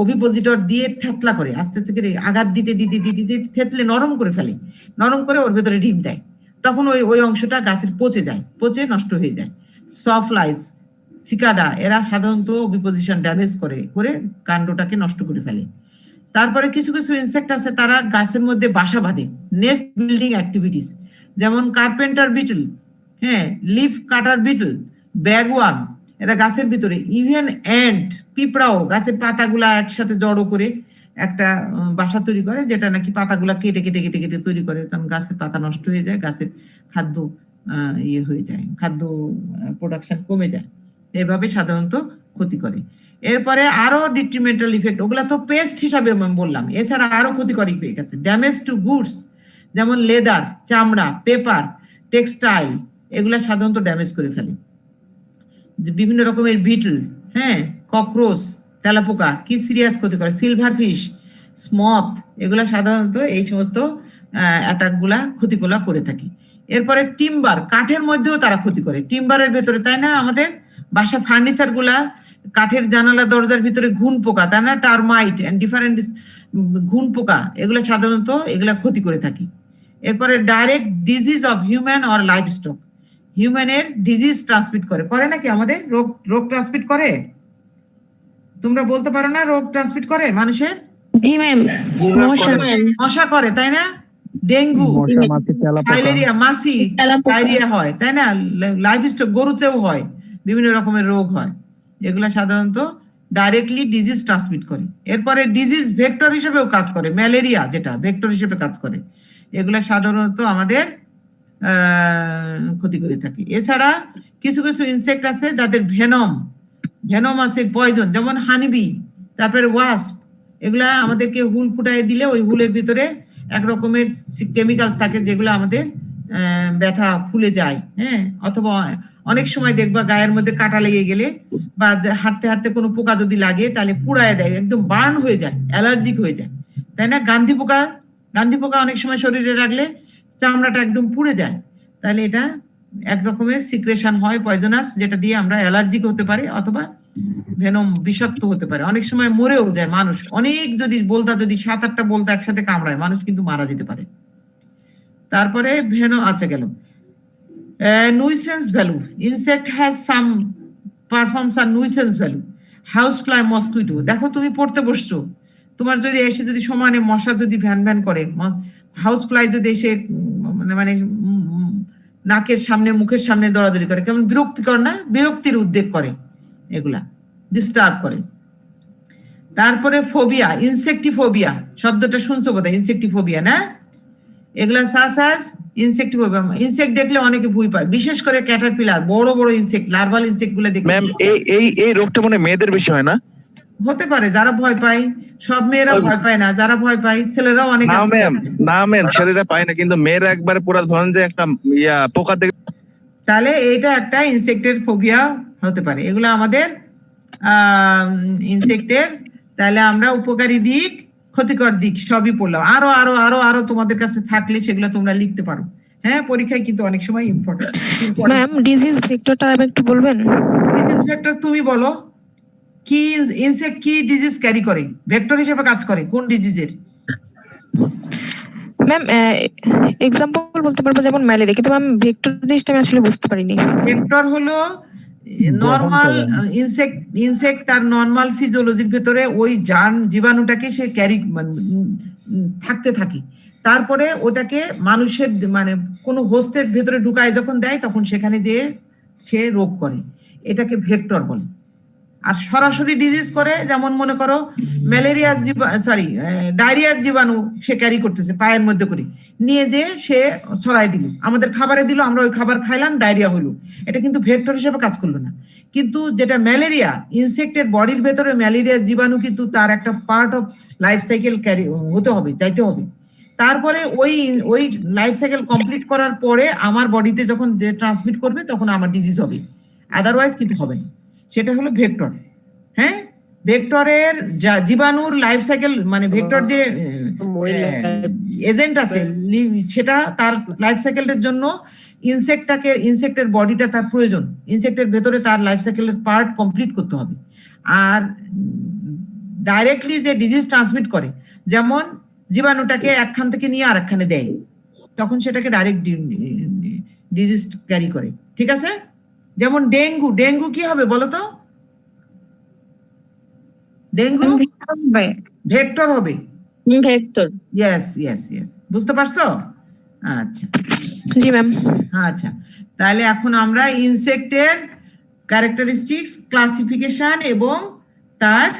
ওভিপোজিটর দিয়ে থেতলা করে, আস্তে থেকে আঘাত দিতে দিতে দিতে দিতে থেতলে নরম করে ফেলে, নরম করে ওর ভেতরে ডিম দেয়, তখন ওই অংশটা গাছের পচে যায়, পচে নষ্ট হয়ে যায়। সফলাইস, সিকাডা, এরা সাধারণত ওভিপোজিশন ড্যামেজ করে কাণ্ডটাকে নষ্ট করে ফেলে। তারপরে কিছু কিছু ইনসেক্ট আছে তারা গাছের মধ্যে বাসা বাঁধে, নেস্ট বিল্ডিং অ্যাক্টিভিটিস, যেমন কার্পেন্টার বিটল, হ্যাঁ, লিফ কাটার বিটল, ব্যাগওয়ার্ম, এরা গাছের ভিতরে, ইভেন অ্যান্ট, পিঁপড়াও গাছের পাতাগুলা একসাথে জড়ো করে একটা বাসা তৈরি করে, যেটা নাকি পাতাগুলা কেটে কেটে কেটে কেটে তৈরি করে, কারণ গাছের পাতা নষ্ট হয়ে যায়, গাছের খাদ্য হয়ে যায়, খাদ্য প্রোডাকশন কমে যায়, এভাবে সাধারণত ক্ষতি করে। এরপরে আরো ডিট্রিমেন্টাল ইফেক্ট, ওগুলা তো পেস্ট হিসাবে আমি বললাম, এছাড়া আরো ক্ষতিকর ইফেক্ট আছে। ড্যামেজ টু গুডস, যেমন লেদার, চামড়া, পেপার, টেক্সটাইল, এগুলা সাধারণত ড্যামেজ করে ফেলে। বিভিন্ন রকমের বিটল, হ্যাঁ, ককরোচ, তেলাপোকা কি সিরিয়াস ক্ষতি করে, সিলভার ফিশ, স্মথ, এগুলা সাধারণত এই সমস্ত অ্যাটাক গুলা ক্ষতিগুলা করে থাকে। এরপরে টিম্বার, কাঠের মধ্যেও তারা ক্ষতি করে, টিম্বারের ভেতরে, তাই না? আমাদের বাসা ফার্নিচার গুলা, কাঠের জানালা দরজার ভিতরে ঘুন পোকা, তাই না? টার্মাইট এন্ড ডিফারেন্ট ঘুন পোকা, এগুলা সাধারণত এগুলা ক্ষতি করে থাকে। এরপরে direct disease of human or livestock, হিউম্যানের ডিজিজ ট্রান্সমিট করে নাকি আমাদের রোগ ট্রান্সমিট করে? তোমরা বলতে পারো না রোগ ট্রান্সমিট করে মানুষের? জি ম্যাম। মশা করে, তাই না? ডেঙ্গু, ফাইলেরিয়া, মাছি, ডায়রিয়া হয়, তাই না? লাইভ স্টক, গরুতেও হয়, বিভিন্ন রকমের রোগ হয়, এগুলা সাধারণত ডাইরেক্টলি ডিজিজ ট্রান্সমিট করে। এরপরে ডিজিজ ভেক্টর হিসেবেও কাজ করে, ম্যালেরিয়া যেটা ভেক্টর হিসেবে কাজ করে, এগুলা সাধারণত আমাদের ক্ষতি করে থাকে। এছাড়া কিছু কিছু ইনসেক্ট আছে যাদের ভেনম আছে, পয়জন, যেমন হানিবি, তারপরে ওয়াস্প, এগুলা আমাদেরকে হুল ফুটাই দিলে ওই হুলের ভিতরে এক রকমের কেমিক্যাল থাকে যেগুলো আমাদের ব্যথা ফুলে যায়, হ্যাঁ। অথবা অনেক সময় দেখবা গায়ের মধ্যে কাটা লেগে গেলে বা হাঁটতে হাঁটতে কোনো পোকা যদি লাগে তাহলে পুড়ায় দেয়, একদম বার্ন হয়ে যায়, অ্যালার্জিক হয়ে যায়, তাই না? গান্ধী পোকা অনেক সময় শরীরে রাখলে চামড়াটা একদম পুড়ে যায়, তাহলে এটা এক রকমের সিক্রেশন হয় পয়জনাস, যেটা দিয়ে আমরা অ্যালার্জিক হতে পারি অথবা ভেনম বিষাক্ত হতে পারে। অনেক সময় মরেও যায় মানুষ, অনেক যদি 7-8টা বলতা একসাথে কামড়ায় মানুষ কিন্তু মারা যেতে পারে। তারপরে আচ্ছা গেল nuisance value, insect has some performs are nuisance value, house fly, mosquito. দেখো তুমি পড়তে বসছো, তোমার যদি এসে যদি সমানে মশা যদি ভ্যান করে, হাউস ফ্লাই যদি এসে মানে নাকের সামনে মুখের সামনে দৌড়াদৌড়ি করে, কেমন বিরক্তিকর না? বিরক্তির উদ্বেগ করে, এগুলা ডিস্টার্ব করে। তারপরে ফোবিয়া, ইনসেক্টিফোবিয়া, শব্দটা শুনছো বোধহয়, ইনসেক্টিফোবিয়া না? এগুলা সাস ইনসেক্টিফোবিয়া, ইনসেক্ট দেখলে অনেকে ভয় পায়, বিশেষ করে ক্যাটারপিলার, বড় বড় ইনসেক্ট, লার্ভাল ইনসেক্ট গুলো দেখলে। ম্যাম এই রোগটা মনে মেয়েদের বেশি হয় না? হতে পারে, যারা ভয় পায়, সব মেয়েরা ভয় পায় না, যারা ভয় পায় ছেলেরাও অনেক না ম্যাম ছেলেরা পায় না, কিন্তু মেয়েরা একবারে পুরো ধরেন যে একটা পোকা দেখে, তাহলে এটা একটা ইনসেক্টের ফোবিয়া হতে পারে। এগুলো আমাদের ইনসেক্টের, তাহলে আমরা উপকারী দিক, ক্ষতিকর দিক সবই পড়লাম। আরো আরো আরো আরো তোমাদের কাছে থাকলে সেগুলো তোমরা লিখতে পারো, হ্যাঁ, পরীক্ষায় কিন্তু অনেক সময় ইম্পর্টেন্ট। ম্যাম ডিজিজ ভেক্টরটা একটু বলবেন? ডিজিজ ভেক্টর তুমি বলো, কি ইনসেক্ট কি ডিজিজ ক্যারি করে, ভেক্টর হিসেবে কাজ করে কোন ডিজিজের? ম্যাম এক্সাম্পল বলতে পারবো, যেমন ম্যালেরিয়া, কিন্তু ম্যাম ভেক্টর জিনিসটা আমি আসলে বুঝতে পারিনি। ভেক্টর হলো নরমাল ইনসেক্ট, তার নরমাল ফিজিওলজির ভেতরে ওই জীবাণুটাকে সে ক্যারি থাকতে থাকে, তারপরে ওটাকে মানুষের মানে কোনো হোস্টের ভেতরে ঢুকায় যখন দেয় তখন সেখানে যে সে রোগ করে, এটাকে ভেক্টর বলে। আর সরাসরি ডিজিজ করে, যেমন মনে করো ম্যালেরিয়ার ডায়রিয়ার জীবাণু সে ক্যারি করতেছে পায়ের মধ্যে করে নিয়ে যে সে ছড়াই দিল, আমাদের খাবারে দিল, আমরা ওই খাবার খাইলাম, ডায়রিয়া হলো, এটা কিন্তু ভেক্টর হিসেবে কাজ করলো না। কিন্তু যেটা ম্যালেরিয়া, ইনসেক্টের বডির ভেতরে ম্যালেরিয়ার জীবাণু কিন্তু তার একটা part of life cycle carry হতে হবে, যাইতে হবে, তারপরে ওই লাইফ সাইকেল কমপ্লিট করার পরে আমার বডিতে যখন যে ট্রান্সমিট করবে তখন আমার ডিজিজ হবে, আদারওয়াইজ কিন্তু হবে না। সেটা হলো ভেক্টর। হ্যাঁ, ভেক্টরের জীবাণুর লাইফ সাইকেল মানে ভেক্টর যে এজেন্ট আছে সেটা তার লাইফ সাইকেলের জন্য ইনসেক্টের বডিটা তার প্রয়োজন, ইনসেক্টের ভেতরে তার লাইফ সাইকেলের পার্ট কমপ্লিট করতে হবে। আর ডাইরেক্টলি যে ডিজিজ ট্রান্সমিট করে, যেমন জীবাণুটাকে একখান থেকে নিয়ে আরেকখানে দেয়, তখন সেটাকে ডাইরেক্ট ডিজিজ ক্যারি করে, ঠিক আছে? যেমন ডেঙ্গু কি হবে বলো তো? ডেঙ্গু ভেক্টর হবে, ভেক্টর। ইয়েস বুঝতে পারছো? আচ্ছা জি ম্যাম। আচ্ছা, তাহলে এখন আমরা ইনসেক্টের ক্যারেক্টারিস্টিক্স, ক্লাসিফিকেশন এবং তার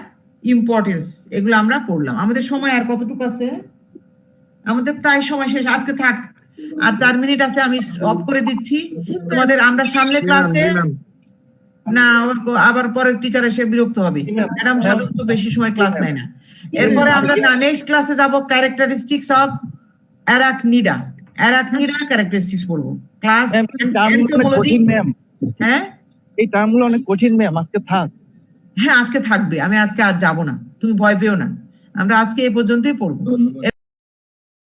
ইম্পর্টেন্স এগুলো আমরা পড়লাম। আমাদের সময় আর কতটুকু আছে? আমাদের প্রায় সময় শেষ, আজকে থাক, আর 4 মিনিট আছে, আমি অফ করে দিচ্ছি তোমাদের। আমরা সামনে ক্লাসে না আবার পরে টিচার এসে বিরক্ত হবে, ম্যাডাম সাধারণত বেশি সময় ক্লাস নেয় না। এরপরে আমরা নেক্সট ক্লাসে যাব ক্যারেক্টারিস্টিক্স অফ অ্যারাকনিডা ক্যারেক্টারিস্টিক্স পড়বো। ক্লাস ম্যাম হ্যাঁ, এই টার্মগুলো অনেক কঠিন ম্যাম, আজকে থাক। হ্যাঁ আজকে থাকবে, আমি আজকে আর যাব না, তুমি ভয় পেও না, আমরা আজকে এই পর্যন্তই পড়বো।